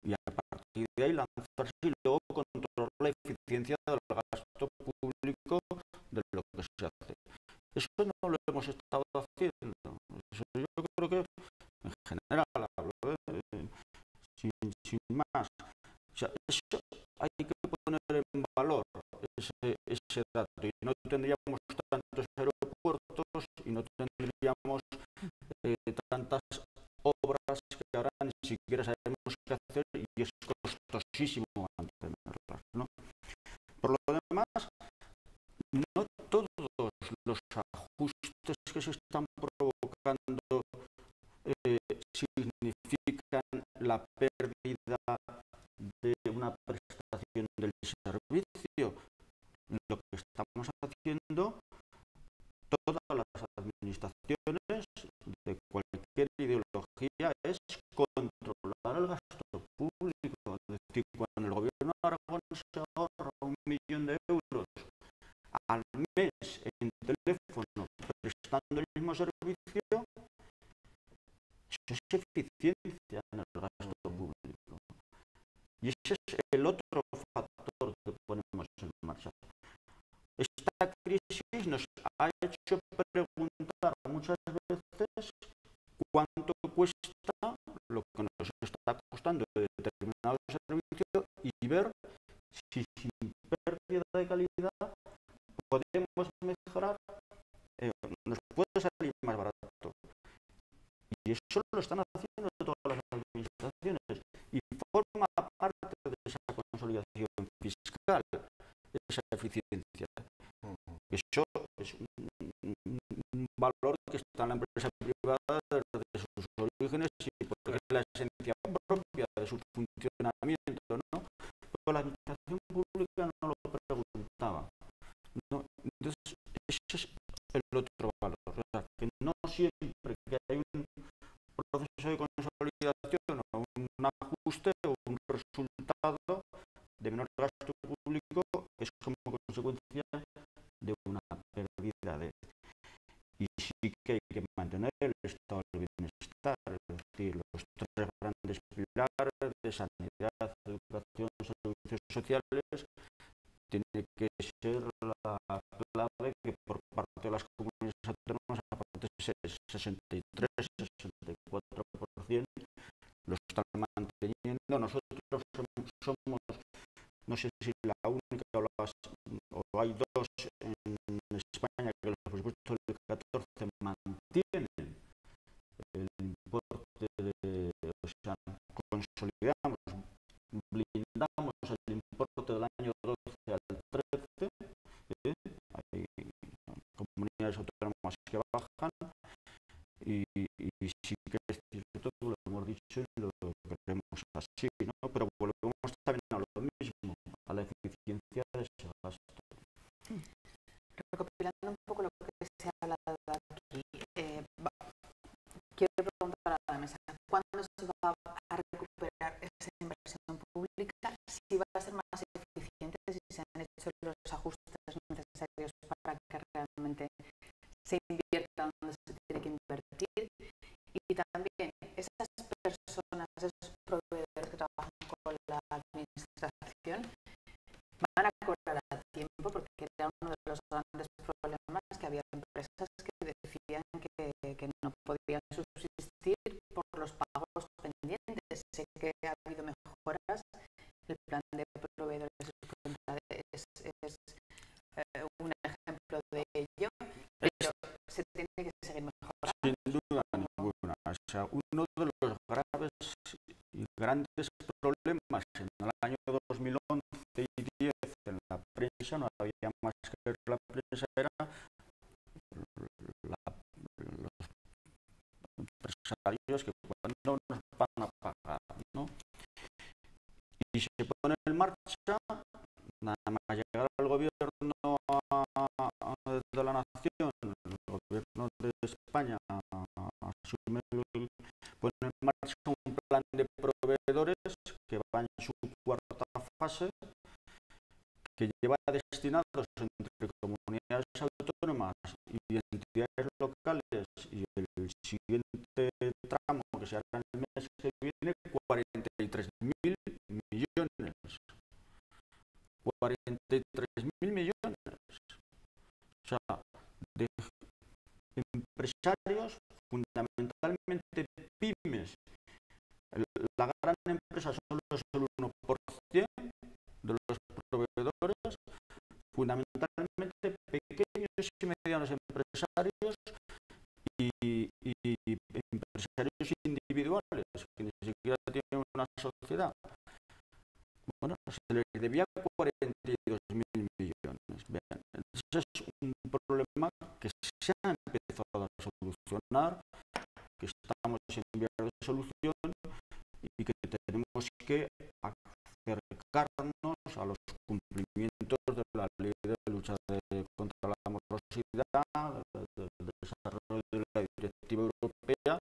Y a partir de ahí lanzarse y luego controlar la eficiencia del gasto público de lo que se hace. Eso no lo hemos estado haciendo. Eso yo creo que, en general, hablo, sin más. O sea, eso hay que poner en valor ese dato. Y no tendríamos tantos aeropuertos y no tendríamos tantas obras que ahora ni siquiera sabemos qué hacer y es costosísimo mantenerlas, ¿no? Por lo demás, no todos los ajustes que se están provocando significan la pérdida de una prestación del servicio. Lo que estamos haciendo, todas las administraciones de cualquier ideología, es controlar el gasto público. Es decir, cuando el gobierno de Aragón se ahorra 1 millón de euros al mes en teléfono prestando el mismo servicio, eso es eficiencia en el gasto público. Y ese es el otro factor que ponemos en marcha. Esta crisis nos ha hecho preguntar muchas veces cuánto cuesta lo que nos está costando determinado servicio y ver si sin pérdida de calidad podemos mejorar, nos puede salir más barato. Y eso lo están haciendo todas las administraciones y forma parte de esa consolidación fiscal, esa eficiencia. Eso es un valor que está en la empresa privada desde sus orígenes y porque es la esencia propia de su funcionamiento, ¿no? Pero la administración pública no lo preguntaba, ¿no? Entonces, ese es el otro valor, o sea, que no siempre que hay un proceso de consolidación o un ajuste o un resultado de menor gasto público es como consecuencia de una pérdida de... Y sí que hay que mantener el estado del bienestar, es decir, los tres grandes pilares de sanidad, educación, servicios sociales, tiene que ser la clave que por parte de las comunidades autónomas, aparte de 63-64%, lo están manteniendo. Nosotros somos, no sé si la única o hay dos en España que los presupuestos del 14 mantienen el importe o sea, consolidamos, blindamos el importe del año 12 al 13, hay comunidades autónomas que bajan y sí que es cierto que lo hemos dicho y lo queremos así, ¿no? Pero volvemos también a lo mismo, a la eficiencia de ese gasto. sí va a ser más eficiente si se han hecho los ajustes necesarios para que realmente se invierta donde se tiene que invertir. Y también esas personas, esos proveedores que trabajan con la administración, van a cobrar a tiempo, porque era uno de los grandes problemas, que había empresas que decían que no podían subsistir por los pagos pendientes. Sé que ha habido mejoras, el plan de proveedores es un ejemplo de ello, pero se tiene que seguir mejorando. Sin duda ninguna. O sea, uno de los graves y grandes problemas en el año 2011 y 10 en la prensa, no había más que la prensa, era los empresarios que cuando nos van a pagar, ¿no? Y se pone en marcha, nada más llegar al gobierno de la nación, el gobierno de España asume pone en marcha un plan de proveedores que va en su cuarta fase, que lleva destinados entre comunidades autónomas y entidades locales, y el siguiente tramo, que se hará en el mes que viene, 43.000 millones. 43.000 millones. O sea, de empresarios, fundamentalmente pymes. La gran empresa solo es el 1% de los proveedores, fundamentalmente pequeños y medianos empresarios y empresarios individuales, que ni siquiera tienen una sociedad. Bueno, se les debía 42.000 millones. Bien, ese es un problema que se ha empezado a solucionar, que estamos en vías de solución y que tenemos que acercarnos a los cumplimientos de la ley de lucha contra la morosidad, del desarrollo de la directiva europea,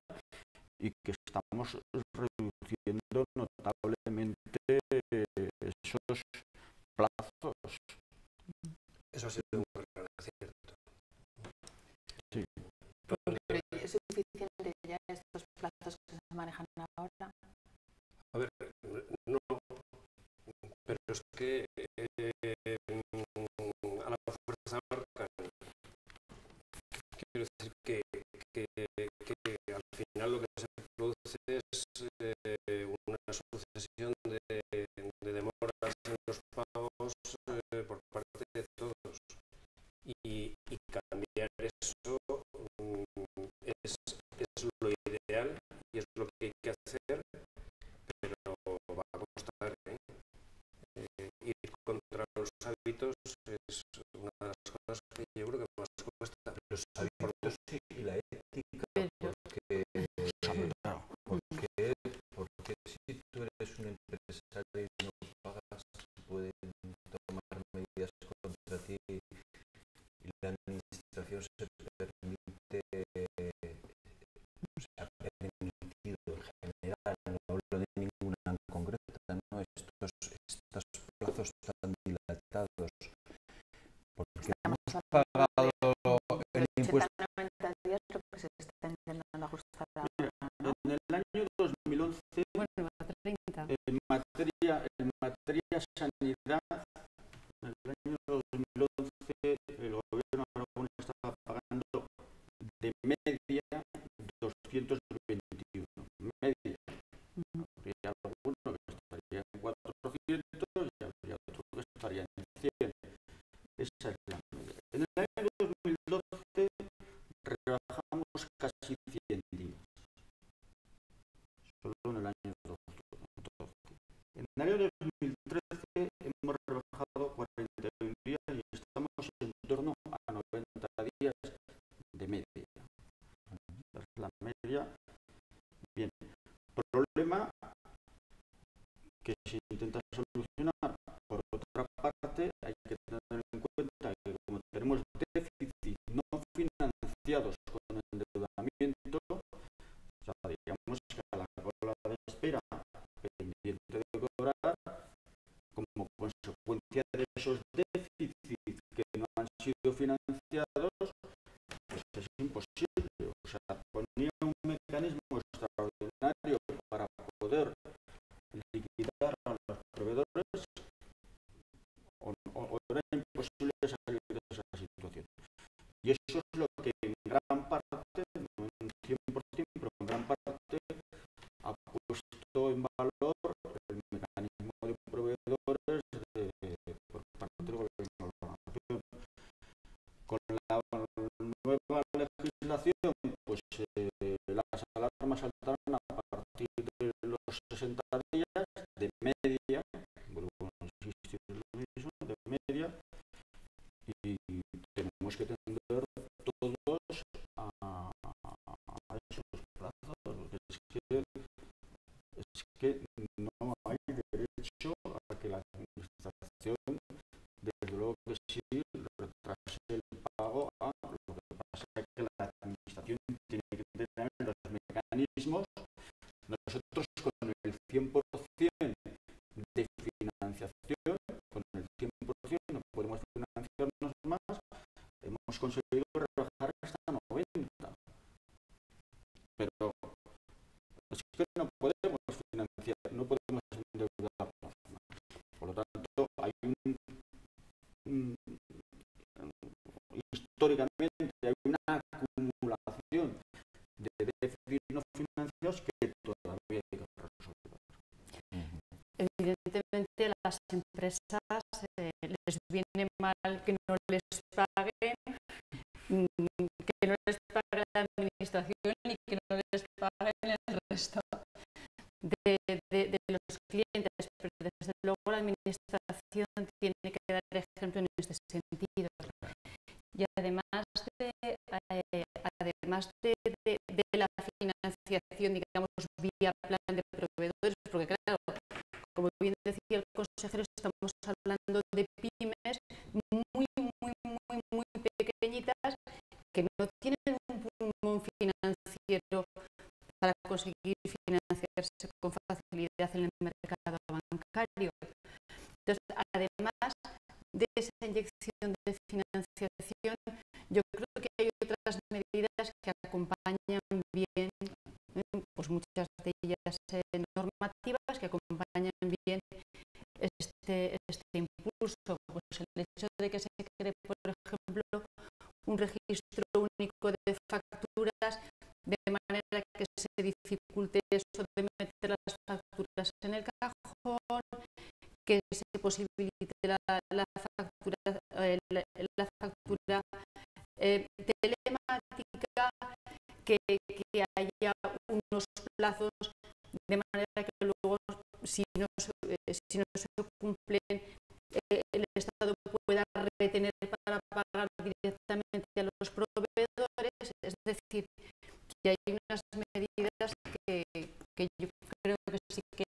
y que estamos reduciendo notablemente esos plazos. Eso ha sido un gran acierto. Sí. Pero ¿es suficiente ya estos plazos que se manejan ahora? A ver, no, pero es que a la fuerza marcan. Quiero decir que al final lo que se produce es una sucesión de demoras en los pagos por parte de todos. Y cambiar eso es lo ideal y es lo que hay que hacer, pero va a costar. Ir contra los hábitos es una de las cosas que yo creo que más cuesta. Los hábitos y la ética, porque si tú eres un empresario y no pagas, pueden tomar medidas contra ti y la administración se permite, se ha permitido en general, no hablo de ninguna en concreta, ¿no? Estos plazos tan dilatados, porque hemos pagado el impuesto. 80-90 días lo que se está intentando ajustar ahora, ¿no? En el año 2011, Bueno, a 30. en materia sanidad, en el año 2011 el gobierno de Aragón estaba pagando de media 221. Media. Habría alguno que estaría en 400 y habría otro que estaría en 100. Esa es la media. En el año 2012 rebajamos casi 100 días. Solo en el año 2012. En el año 2013 hemos Y eso es lo que en gran parte, no en 100%, pero en gran parte ha puesto en valor el mecanismo de proveedores por parte del Gobierno de la Nación. Con la nueva legislación, pues las alarmas saltaron a partir de los 60 días, de media, vuelvo a insistir en lo mismo, de media, y tenemos que tender todos a esos plazos, porque es que no hay derecho a que la administración, desde luego que sí, retrase el pago. Lo que pasa es que la administración tiene que tener los mecanismos. Nosotros con el 100% de financiación, con el 100% no podemos financiarnos más, hemos conseguido rebajar hasta 90. Pero es que no podemos financiar, no podemos endeudarnos más. Por lo tanto, hay históricamente hay una acumulación de déficits no financiados que todavía hay que resolver. Evidentemente a las empresas les viene mal que no les paguen, que no les pague la administración y que no les paguen el resto de los clientes, pero desde luego la administración tiene que dar ejemplo en este sentido. Y además de la financiación, digamos, vía plan de proveedores, porque claro, como bien decía el consejero, estamos hablando de pymes muy pequeñitas que no tienen un pulmón financiero para conseguir financiarse con facilidad en el mercado bancario. Entonces, además de esa inyección de financiación, yo creo que hay otras medidas que acompañan bien, pues muchas de ellas normativas que acompañan bien este impulso. Pues el hecho de que se cree, por ejemplo, un registro único de facturas, de manera que se dificulte eso de meter las facturas en el cajón, que se posibilite la factura telemática, que haya unos plazos de manera que luego, si no se cumplen, el Estado pueda retener para pagar directamente a los proveedores. Es decir, que hay unas medidas que yo creo que sí que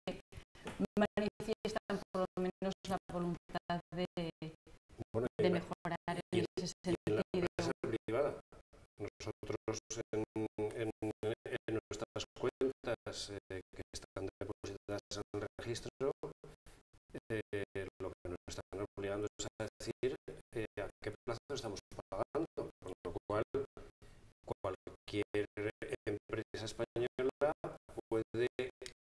manifiestan por lo menos la voluntad de mejorar en ese sentido. En la empresa privada, nosotros en nuestras cuentas que están depositadas en el registro, lo que nos están obligando es a decir a qué plazo estamos pagando, con lo cual cualquier empresa española puede,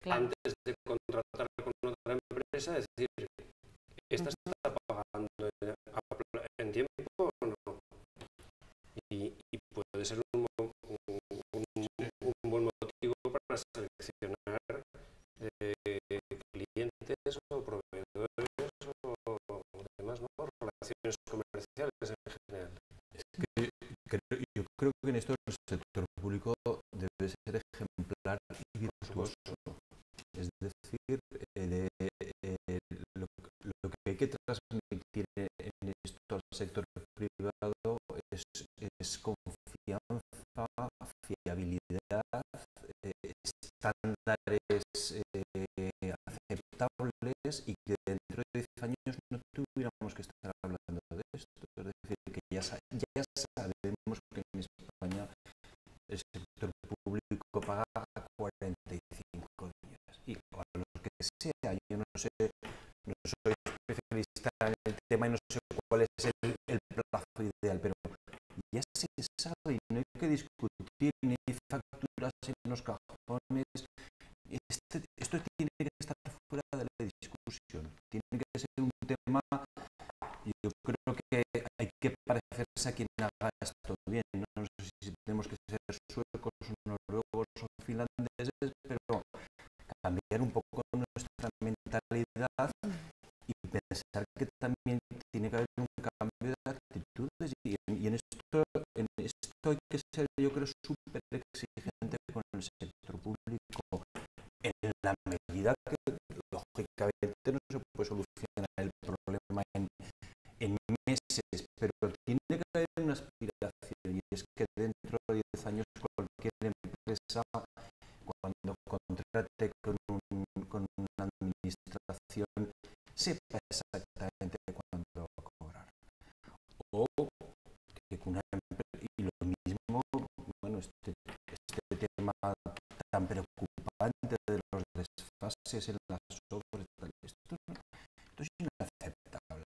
claro, antes de contratar con otra empresa, decir, esta está pagando en tiempo o no. Y puede ser un buen motivo para seleccionar clientes o proveedores o demás, ¿no? Relaciones comerciales en general. Yo creo que en esto el sector público debe ser ejemplar y virtuoso. Es decir, lo que hay que transmitir en esto al sector privado es confianza, fiabilidad, estándares aceptables, y que dentro de 10 años no tuviéramos que estar hablando de esto. Es decir, que ya sabemos que en España el sector público paga a 45 días. Y a los que sea, yo no soy especialista en el tema y no sé cuál es el plazo ideal, pero ya se sabe y no hay que discutir, ni hay facturas en los cajones. Esto tiene que estar fuera de la discusión, tiene que ser un tema, y yo creo que hay que parecerse a quien haga esto bien. pensar que también tiene que haber un cambio de actitudes y en esto hay que ser, yo creo, súper exigente con el sector público, en la medida que lógicamente no se puede solucionar el problema en meses, pero tiene que haber una aspiración, y es que dentro de 10 años cualquier empresa, cuando contrate con una administración, sepa exactamente cuándo va a cobrar. O que una empresa, y lo mismo, bueno, este tema tan preocupante de los desfases en las obras, esto es inaceptable,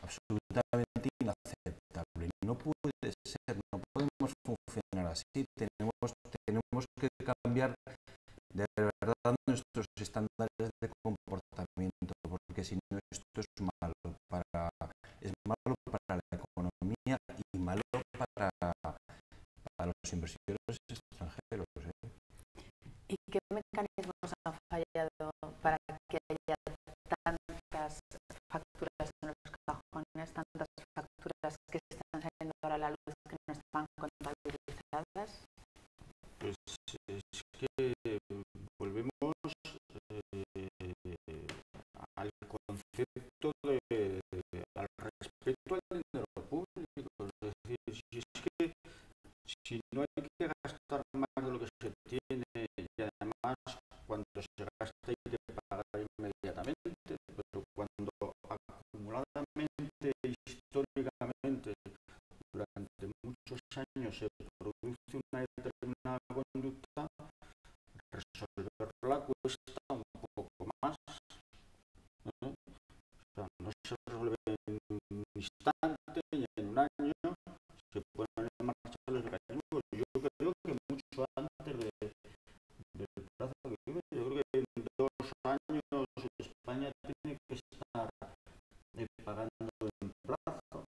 absolutamente inaceptable. No puede ser, no podemos funcionar así. Tenemos que cambiar de verdad nuestros estándares de comportamiento, porque si no esto es malo para la economía y malo para los inversores extranjeros. ¿Y qué mecanismos han fallado para que haya tantas facturas en los cajones, tantas facturas que están saliendo ahora a la luz que no están contabilizadas? Pues es que volvemos al concepto al respeto al dinero público. Es decir, si es que si no hay que gastar más de lo que se tiene, y además cuando se gasta hay que pagar inmediatamente, pero cuando acumuladamente, históricamente, durante muchos años se produce una determinada conducta, resolverla cuesta un poco más. O sea, no se resuelve en un instante ni en un año, se ponen en marcha los mecanismos. Yo creo que mucho antes del plazo que vive, yo creo que en 2 años España tiene que estar pagando en plazo,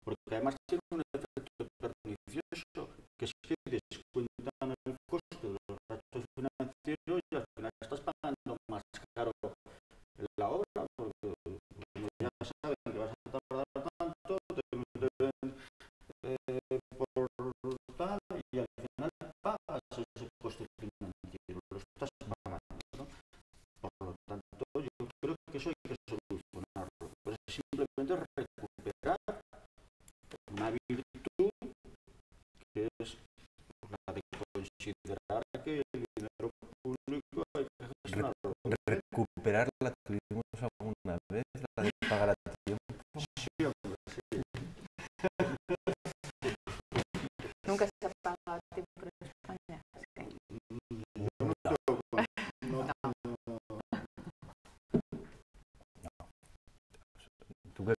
porque además tiene un efecto pernicioso, que es que descuentan el coste de los gastos financieros y al final estás pagando más caro la obra, porque como ya saben que vas a tardar tanto, te meten por tal y al final pagas ese coste financiero, lo estás pagando. Por lo tanto, yo creo que eso hay que solucionarlo. Pues simplemente recuperar una virtud que es la de considerar que el dinero público hay que gestionarlo. Recuperar la que tuvimos alguna vez, la de pagar a tiempo. Sí, hombre, sí. Nunca se ha pagado a tiempo en España. Tú que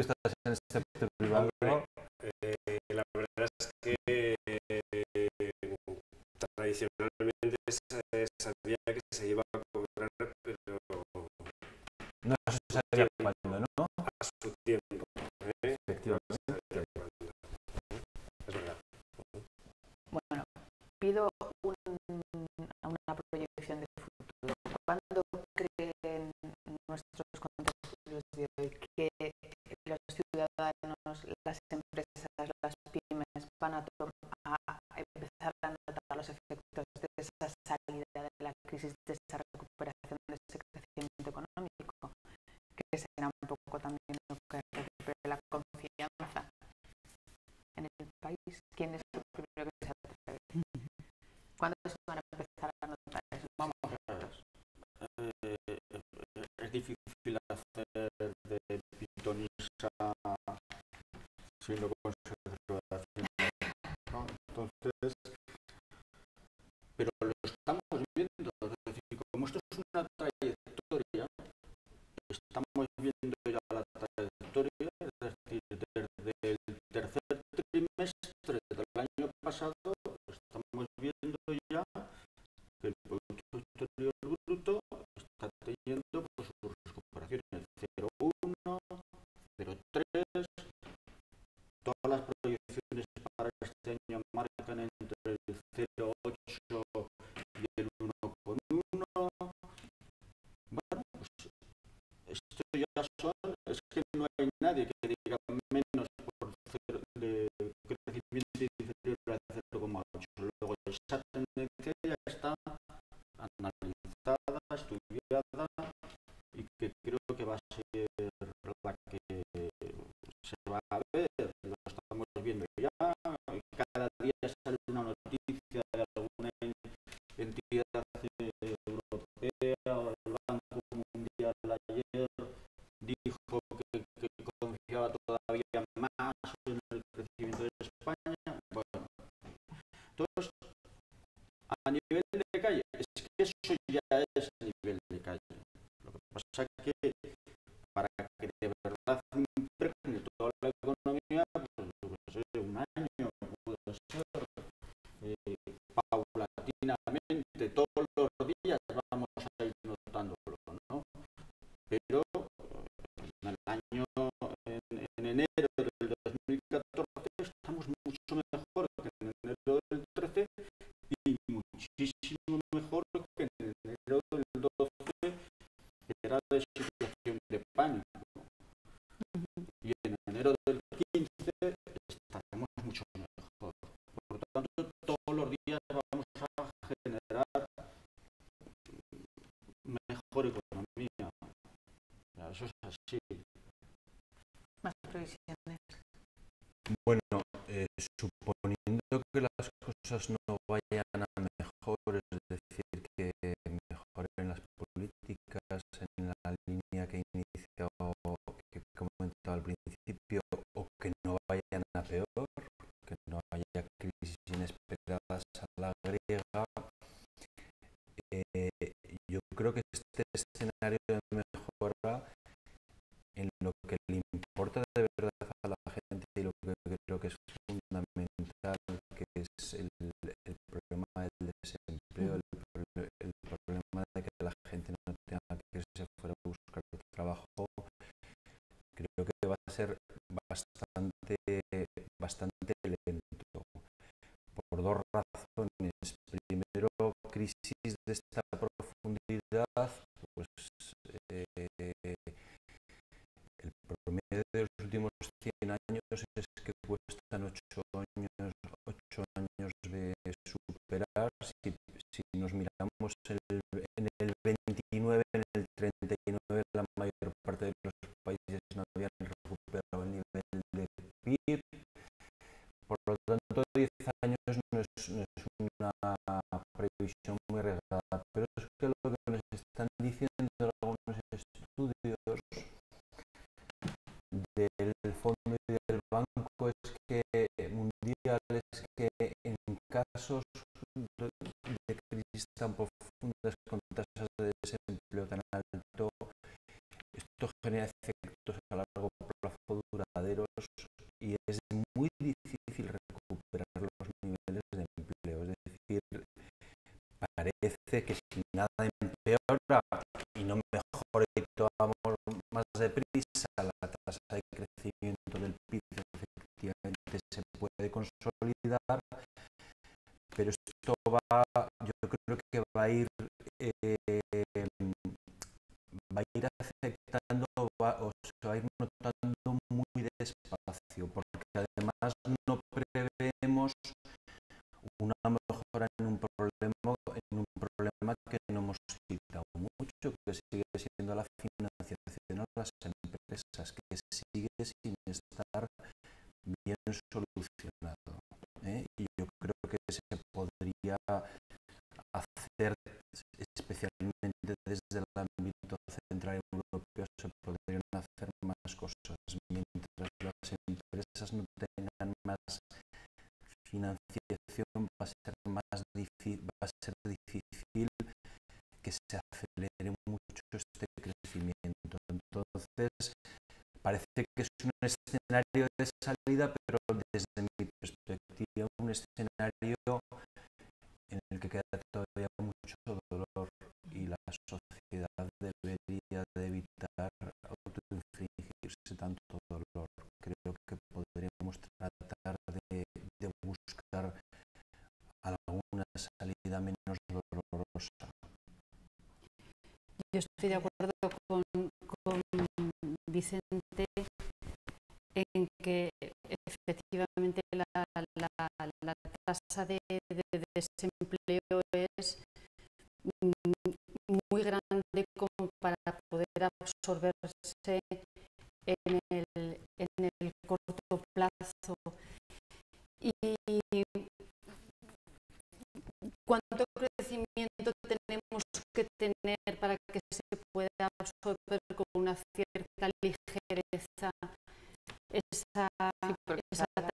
estás en el sector privado, la verdad es que tradicionalmente sabía que se iba a cobrar, pero no se sabía cuándo, ¿no? a su tiempo. Efectivamente. Es verdad. Bueno, pido una proyección de futuro. ¿Cuándo creen nuestros contertulios de hoy que los ciudadanos, las empresas, las pymes van a empezar a notar los efectos de esa salida de la crisis, de esa recuperación, de ese crecimiento económico, que será un poco también lo que recupere la confianza en el país? ¿Quién es el primero que se atreve? ¿Cuándo se van a empezar a notar eso? Vamos a ver. Es difícil hacer de pitonisa siendo consejero de Hacienda, ¿no? Entonces, pero lo estamos viendo, es decir, como esto es una trayectoria, estamos viendo ya la trayectoria, es decir, desde el tercer trimestre del año pasado, estamos viendo ya que el Producto Interior Bruto está teniendo pues, sus recuperaciones 0,1, 0,3, todas las proyecciones para este año marcan entre el 0,8 y el 1,1. Bueno, pues este caso es que no hay nadie que diga menos por de crecimiento inferior a 0,8. Luego esa tendencia ya está analizada, estudiada y que creo que va a ser la que se va a ver, lo estamos viendo ya, cada día sale una noticia de alguna entidad europea o el Banco Mundial ayer dijo que confiaba todavía más en el crecimiento de España. Bueno, entonces, a nivel de calle, es que eso ya es nivel de calle. Lo que pasa es que para que de verdad impregne toda la economía, pues un año puede ser, paulatinamente, todos los días vamos a ir notándolo, ¿no? Pero en el año, en enero del 2014 estamos mucho mejor que en enero del 13 y muchísimo mejor que en enero del 12, que era de situación de pánico. Y en enero del 15 estaremos mucho mejor. Por lo tanto, todos los días vamos a generar mejor economía. Eso es así. Más previsiones. Bueno, suponiendo que las cosas no vayan a mejor, es decir, que mejoren las políticas en la línea que he iniciado, que he comentado al principio, o que no vayan a peor, que no haya crisis inesperadas a la griega, yo creo que este escenario de mejora, en lo que le importa de verdad a la gente y lo que creo que es fundamental, que es el problema del desempleo, el problema de que la gente no tenga que irse fuera a buscar trabajo, creo que va a ser bastante lento, por dos razones. Primero, crisis de esta profundidad, pues el promedio de los últimos 100 años es que cuestan 8 años de superar. Si nos miramos en el 29, en el 39, la mayor parte de los países no habían recuperado el nivel de PIB. Por lo tanto, 10 años no es una previsión muy arriesgada, pero es que lo que nos están diciendo algunos estudios del fondo y del banco mundial es que en casos de crisis tan profundas con tasas de desempleo tan alto, esto genera efectos a largo plazo duraderos y es muy difícil recuperar los niveles de empleo. Es decir, parece que si nada empeora y no mejora y tomamos más deprisa, la tasa de crecimiento del PIB efectivamente se puede consolidar, pero esto yo creo que va a ir afectando o se va a ir notando muy despacio, porque además no prevemos una mejora en un problema que no hemos citado mucho, que sigue siendo la financiación a las empresas, que sigue sin estar bien solucionado, y yo creo que se podría hacer, especialmente desde el ámbito central europeo, se podrían hacer más cosas. Mientras las empresas no tengan más financiación, va a ser difícil que se acelere mucho este crecimiento. Entonces, parece que es un escenario de salida, pero desde mi perspectiva un escenario en el que queda todavía mucho dolor y la sociedad debería de evitar autoinfligirse tanto dolor. Creo que podríamos tratar de buscar alguna salida menos dolorosa. Yo estoy de acuerdo con Vicente en que efectivamente la tasa de desempleo es muy grande como para poder absorberse en el corto plazo. Y ¿cuánto crecimiento tenemos que tener para que se pueda absorber con una cierta ligereza esa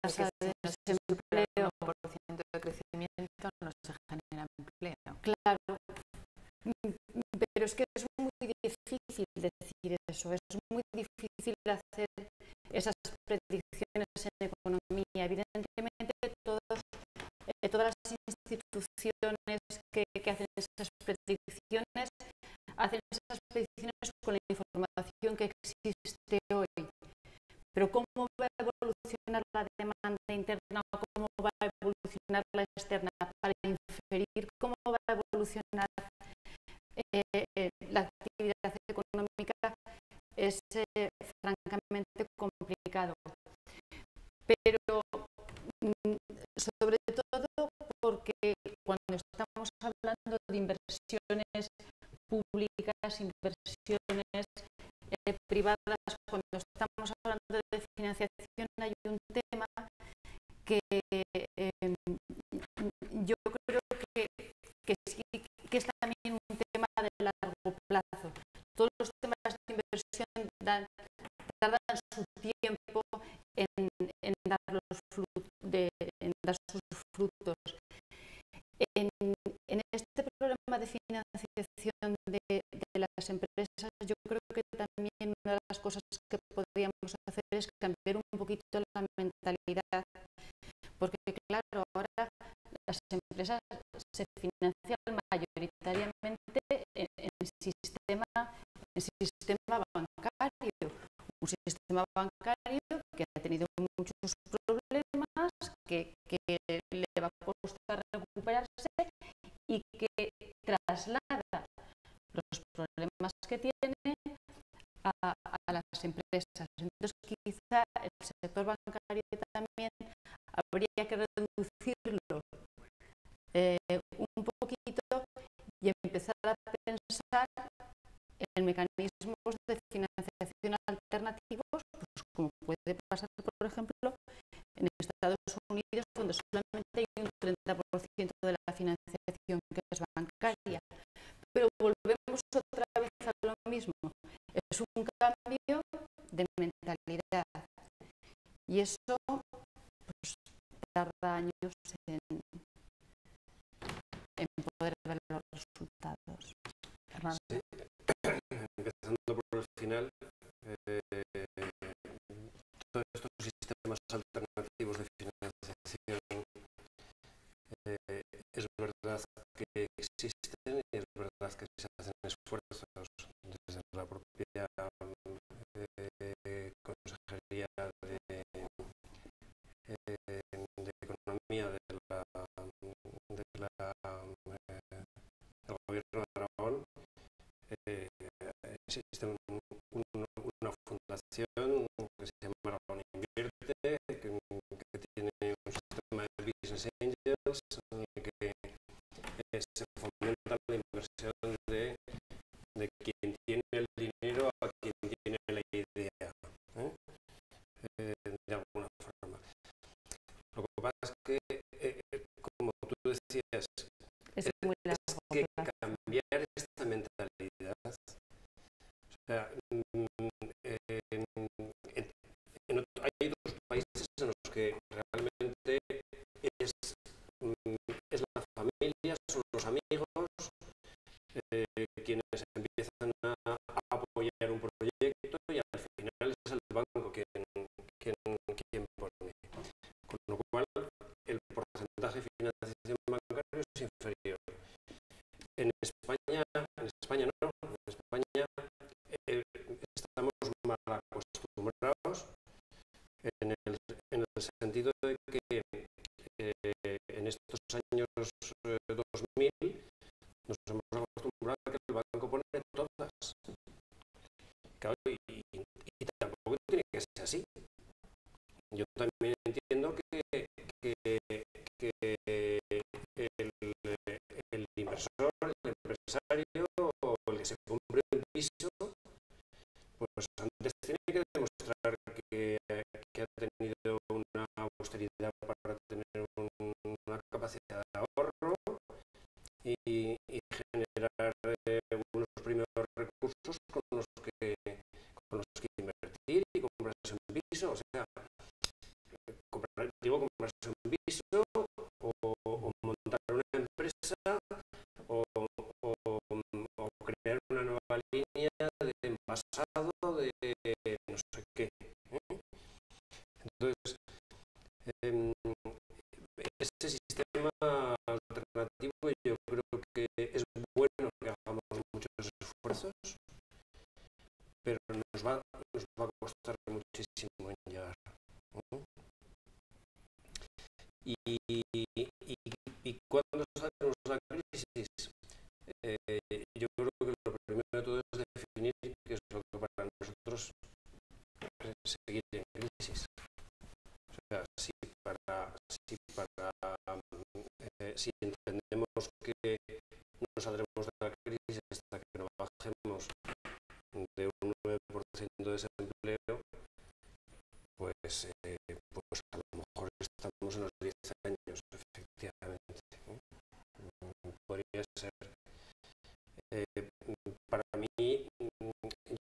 tasa de desempleo? El 1% de crecimiento no se genera empleo. Claro, pero es que es muy difícil decir eso, es muy difícil hacer esas predicciones en economía. Evidentemente, todas las instituciones que hacen esas predicciones con la información que existe hoy. Pero ¿cómo va a evolucionar la demanda interna o cómo va a evolucionar la externa para inferir cómo va a evolucionar la actividad económica? Es francamente complicado. Pero sobre todo porque cuando estamos hablando de inversiones públicas, inversiones privadas, cuando estamos hablando de financiación, hay un tema que yo creo que sí, que es también un tema de largo plazo. Todos los temas de inversión tardan su tiempo en dar sus frutos. En este problema de financiación de las empresas, yo creo que también una de las cosas que podríamos hacer es cambiar un poquito la mentalidad, porque claro, ahora las empresas se financian mayoritariamente en sistema bancario, un sistema bancario que ha tenido muchos problemas, que le va a costar recuperarse y que traslada los problemas que tiene a las empresas. Entonces, quizá el sector bancario también habría que reducirlo un poquito y empezar a pensar en mecanismos de financiación alternativos, pues como puede pasar, por ejemplo, en Estados Unidos, donde solamente hay un 30% de la financiación que es bancaria. Pero volvemos otra vez a lo mismo. Es un cambio de mentalidad. Y eso pues, tarda años en poder ver los resultados. Sí. Empezando por el final, todos estos sistemas alternativos de financiación es verdad que existen y es verdad que se hacen esfuerzos desde la propia Consejería de Economía del Gobierno de Aragón. Existe una fundación que se llama Aragón Invierte, que tiene un sistema de Business Angels en el que se fomenta la inversión de quien tiene el dinero a quien tiene la idea, de alguna forma. Lo que pasa es que, como tú decías, es que cambiar esta mentalidad. O sea, hay otros países en los que realmente es la familia, son los amigos quienes empiezan a apoyar un proyecto y al final es el banco quien pone. Con lo cual, el porcentaje de financiación bancaria es inferior. En España no. En España estamos mal acostumbrados en el sentido de que en estos años 2000 nos hemos acostumbrado a que el banco pone todas. Claro, y yo también entiendo que el inversor, el empresario o el que se compre un piso, pues antes tiene que demostrar que ha tenido una austeridad para tener una capacidad de ahorro y generar unos primeros recursos con los que invertir y comprarse un piso. O sea, comprarse un piso o montar una empresa o crear una nueva línea de envasado de no sé qué. Entonces, este sistema alternativo yo creo que es bueno que hagamos muchos esfuerzos, pero nos va a costar muchísimo en llegar. ¿Y cuándo salimos de la crisis? Yo creo que lo primero de todo es definir qué es lo que para nosotros es seguir en crisis. O sea, si entendemos que no saldremos de la crisis hasta que no bajemos de un 9% de desempleo, pues a lo mejor estamos en los 10 años, efectivamente. Podría ser. Para mí,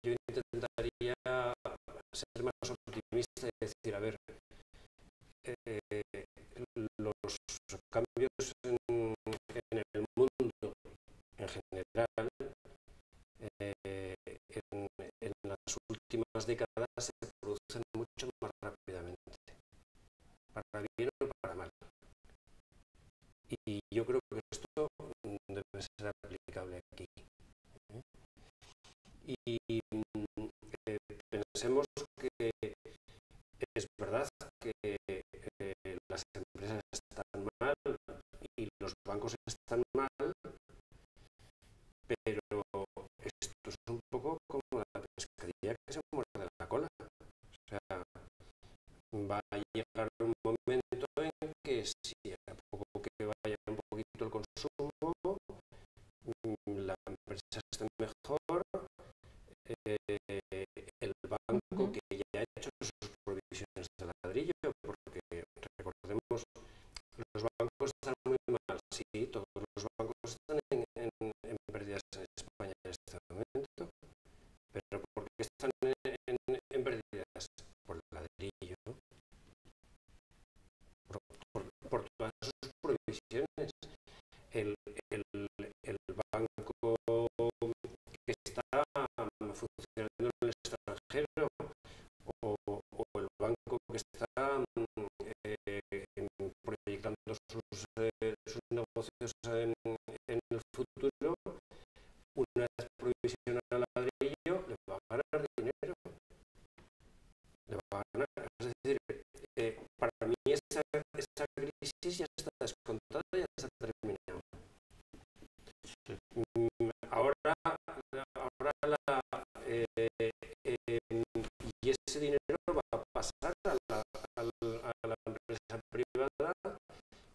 yo intentaría ser más optimista y decir, a ver, los cambios en el mundo en general en las últimas décadas se producen mucho más rápidamente, para bien o para mal. Y yo creo que esto debe ser aplicable aquí. Y pensemos que es verdad que las empresas están mal y los bancos están mal, pero esto es un poco como la pescadilla que se muerde la cola. O sea, va a llegar un momento en que si a poco que vaya un poquito el consumo, la empresa esté mejor, el banco que ya ha hecho sus provisiones de ladrillo, porque recordemos, los bancos están muy mal, sí, todos los bancos están en pérdidas en España en este momento, pero ¿por qué están en pérdidas? Por el ladrillo, por todas sus provisiones. El banco que está funcionando en el extranjero o el banco que está proyectando sus negocios en el futuro, una vez provisiona el ladrillo, le va a ganar dinero. Le va a ganar. Es decir, para mí esa crisis ya está descontada, ya está terminada. Ahora y ese dinero va a pasar a la empresa privada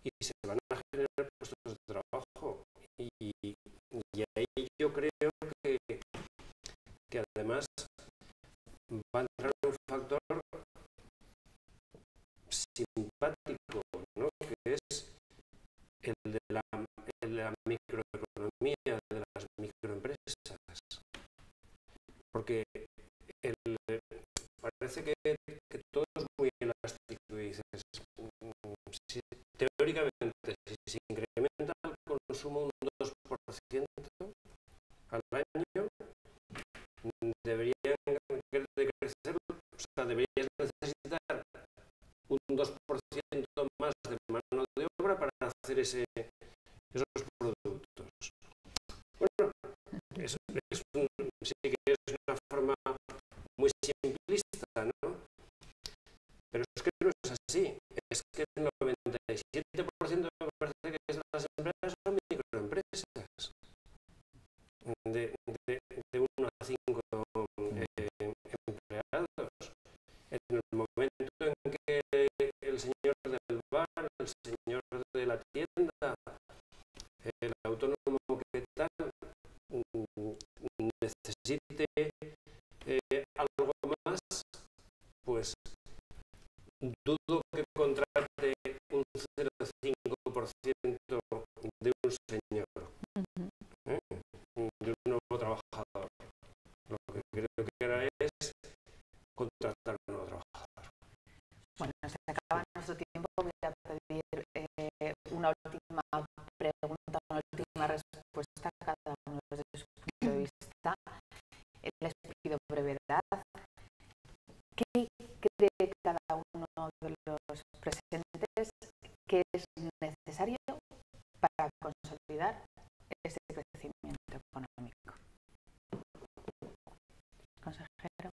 y se van a generar puestos de trabajo. Y ahí yo creo que además va a entrar un factor simpático, ¿no? Que es el de la microeconomía, de las microempresas. Porque parece que todo es muy elástico y dices, teóricamente, si se incrementa el consumo un 2% al año, deberías necesitar un 2% más de mano de obra para hacer esos productos. Bueno, sí que es una forma muy simplista, ¿no? Pero es que no es así. Es que el 97% me parece que de las empresas son microempresas. De 1 a 5 empleados. El dudo que contrate un 0,5% de un señor, de un nuevo trabajador. Lo que creo que ahora es contratar a un nuevo trabajador. Bueno, se acaba nuestro tiempo. Voy a pedir una última pregunta, una última respuesta a cada uno desde su punto de vista. Les pido brevedad. ¿Qué cree cada uno de los presentes que es necesario para consolidar ese crecimiento económico? Consejero,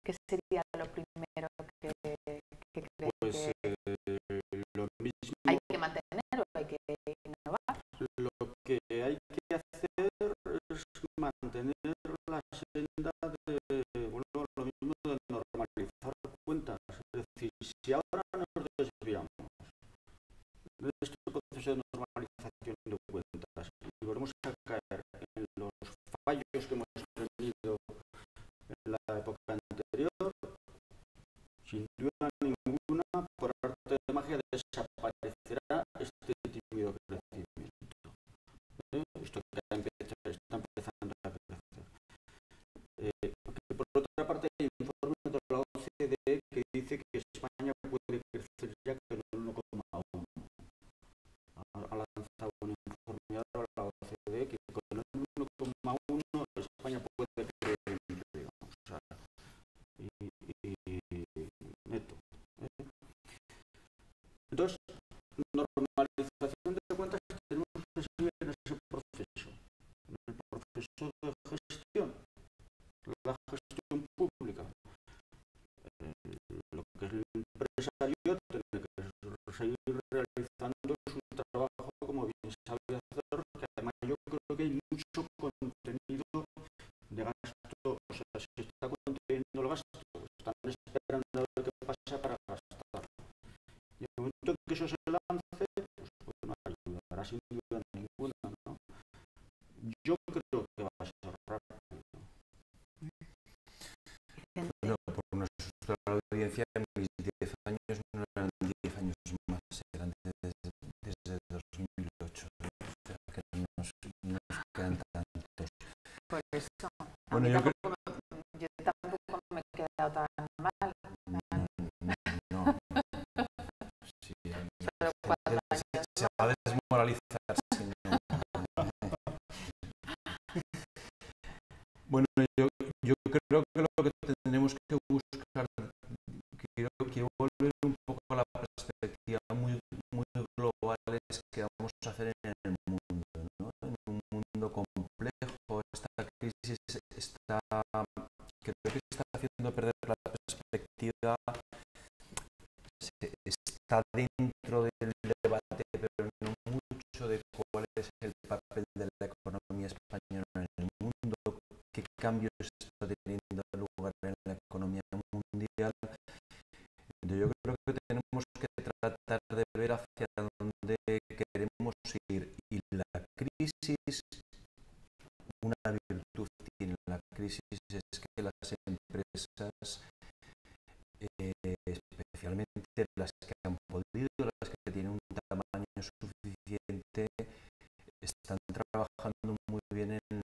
¿qué sería lo primero que cree Pues que lo mismo, hay que mantener o hay que innovar? lo que hay que hacer es mantener la senda de, bueno, lo mismo de normalizar cuentas. Es decir, si ahora nos desviamos de este proceso de normalización de cuentas y volvemos a caer en los fallos que hemos tenido en la época anterior, sin duda ninguna, por arte de magia, desaparecerá este tímido crecimiento. Esto que está empezando a crecer. Que por otra parte hay un informe de la OCDE que dice que España puede crecer ya con el 1,1. Ha lanzado un informe ahora la OCDE que con el 1,1 España puede crecer en empleo. O sea, neto. Entonces, normalización de cuentas tenemos que seguir en ese proceso, en el proceso de gestión, la gestión pública. Lo que es el empresario tiene que seguir realizando su trabajo como bien sabe hacer, que además yo creo que hay mucho contenido de gasto, o sea, se está conteniendo el gasto, están esperando a ver qué pasa para gastar. Y en el momento en que eso se lance, pues bueno, ayudará sin duda ninguna, ¿no? Yo creo que va a ser rápido. Bueno, por nuestra audiencia, mis 10 años no eran 10 años más, eran desde 2008, o sea que no nos quedan tantos. Por eso, Bueno, yo tampoco me he quedado tan mal. no. Sí, Pero 4 años se va a desmoralizar, señor. Bueno, yo creo que lo que tenemos que buscar, quiero volver un poco a la perspectiva muy global es que vamos a hacer en el mundo, ¿no? En un mundo complejo, esta crisis creo que está haciendo perder la perspectiva, está dentro del debate, pero no mucho de cuál es el papel de la economía española en el mundo, qué cambios está teniendo lugar en la economía mundial. Entonces yo creo que tenemos que tratar de ver hacia dónde queremos ir, y la crisis, una virtud tiene la crisis, es que las empresas, especialmente las que han podido, las que tienen un tamaño suficiente, están trabajando muy bien en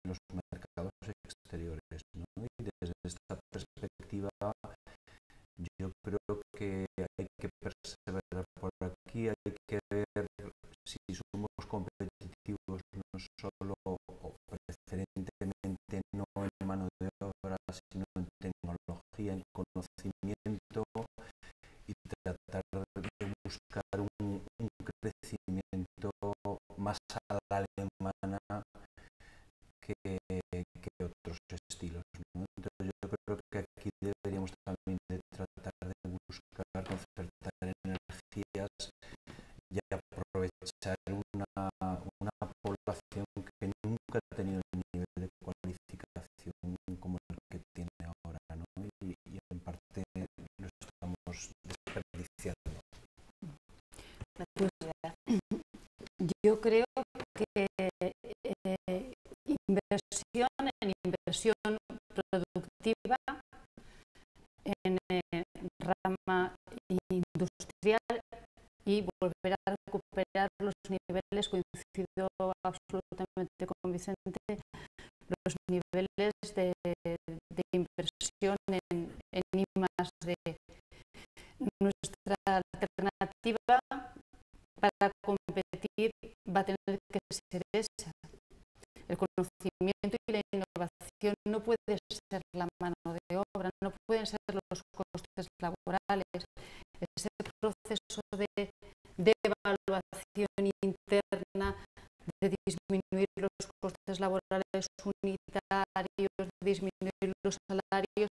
los mercados exteriores, ¿no? Y desde esta perspectiva yo creo que hay que perseverar por aquí, hay que ver si somos competitivos no solo o preferentemente no en mano de obra, sino en tecnología, en conocimiento, y tratar de buscar un crecimiento más a la alemana que otros estilos, ¿no? Entonces yo creo que aquí deberíamos también de tratar de buscar concertar energías y aprovechar una población que nunca ha tenido el nivel de cualificación como el que tiene ahora, ¿no? Y en parte lo estamos desperdiciando. Yo creo que inversión productiva en rama laborales, coincido absolutamente con Vicente, los niveles de inversión en I+D. Nuestra alternativa para competir va a tener que ser esa. El conocimiento y la innovación no puede ser la mano de obra, no pueden ser los costes laborales. Ese proceso de evaluación interna, de disminuir los costes laborales unitarios, de disminuir los salarios,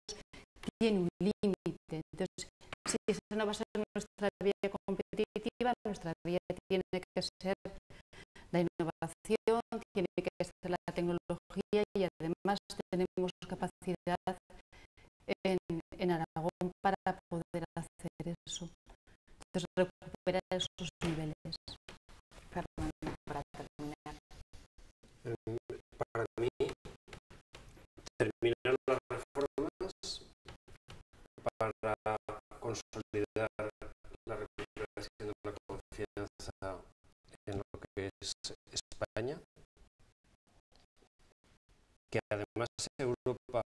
tiene un límite. Entonces, si esa no va a ser nuestra vía competitiva, nuestra vía tiene que ser la innovación, tiene que ser la tecnología, y además tenemos capacidad en Aragón para poder hacer eso. Entonces, recuperar esos niveles. Fernando, para terminar. Para mí, terminar las reformas para consolidar la recuperación de la confianza en lo que es España, que además Europa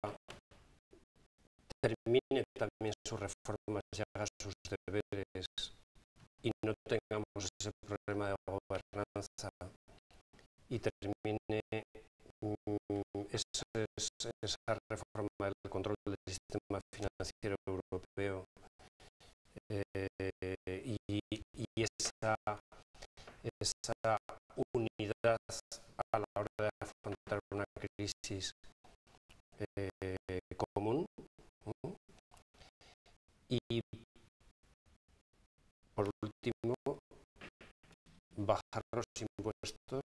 termine también sus reformas y haga sus deberes y no tengamos ese problema de gobernanza, y termine esa reforma del control del sistema financiero europeo, y esa unidad a la hora de afrontar una crisis común. Y por último, bajar los impuestos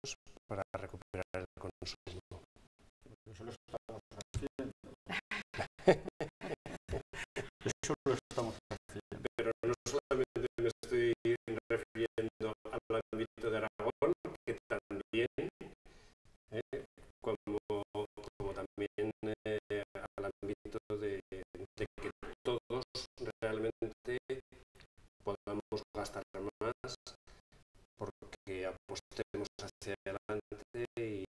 para recuperar el consumo. Eso lo estamos haciendo. Eso lo estamos haciendo. Pero no solamente me estoy refiriendo al ámbito de Aragón, que también, como también al ámbito de que todos realmente podamos gastar más, porque apostemos hacia adelante y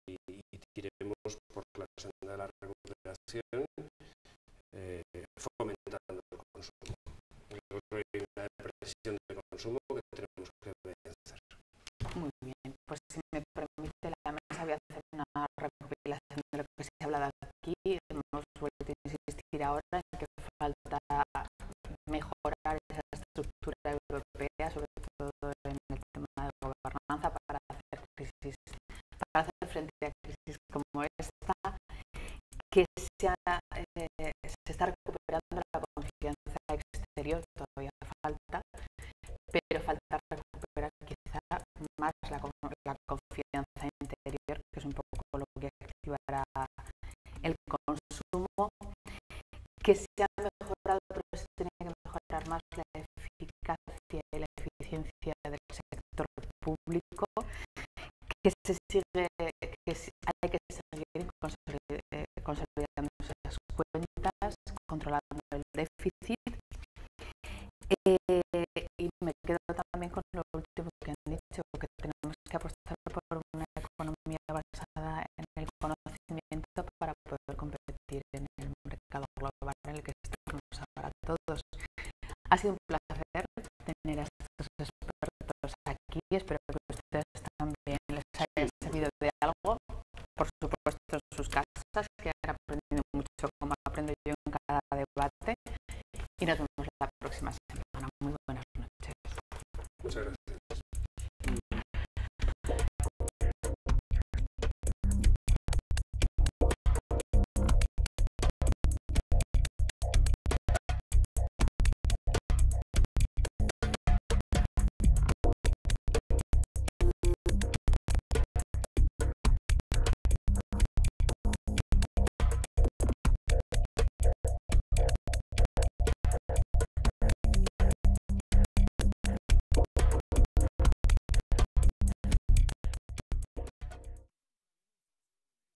tiremos por la senda de la recuperación, fomentando el consumo. Yo creo que hay una depresión de consumo que tenemos que vencer. Muy bien, pues si me permite la mesa, voy a hacer una recopilación de lo que se ha hablado aquí. Hemos vuelto a insistir ahora en que falta mejorar esa estructura europea, sobre todo en el tema de gobernanza, para hacer frente a crisis como esta, que se está recuperando la confianza exterior. Todavía falta, pero falta recuperar quizá más la confianza interior, que es un poco lo que activará el consumo, que se ha mejorado, pero se tiene que mejorar más la eficacia y la eficiencia del sector público, que hay que seguir consolidando esas cuentas, controlando el déficit. Y me quedo también con lo último que han dicho, que tenemos que apostar por una economía basada en el conocimiento para poder competir en el mercado global en el que estamos ahora todos. Ha sido un placer tener a estos expertos aquí. Espero que ustedes también les haya servido de algo, por supuesto en sus casas, que han aprendido mucho, como aprendo yo en cada debate, y nos vemos la próxima semana.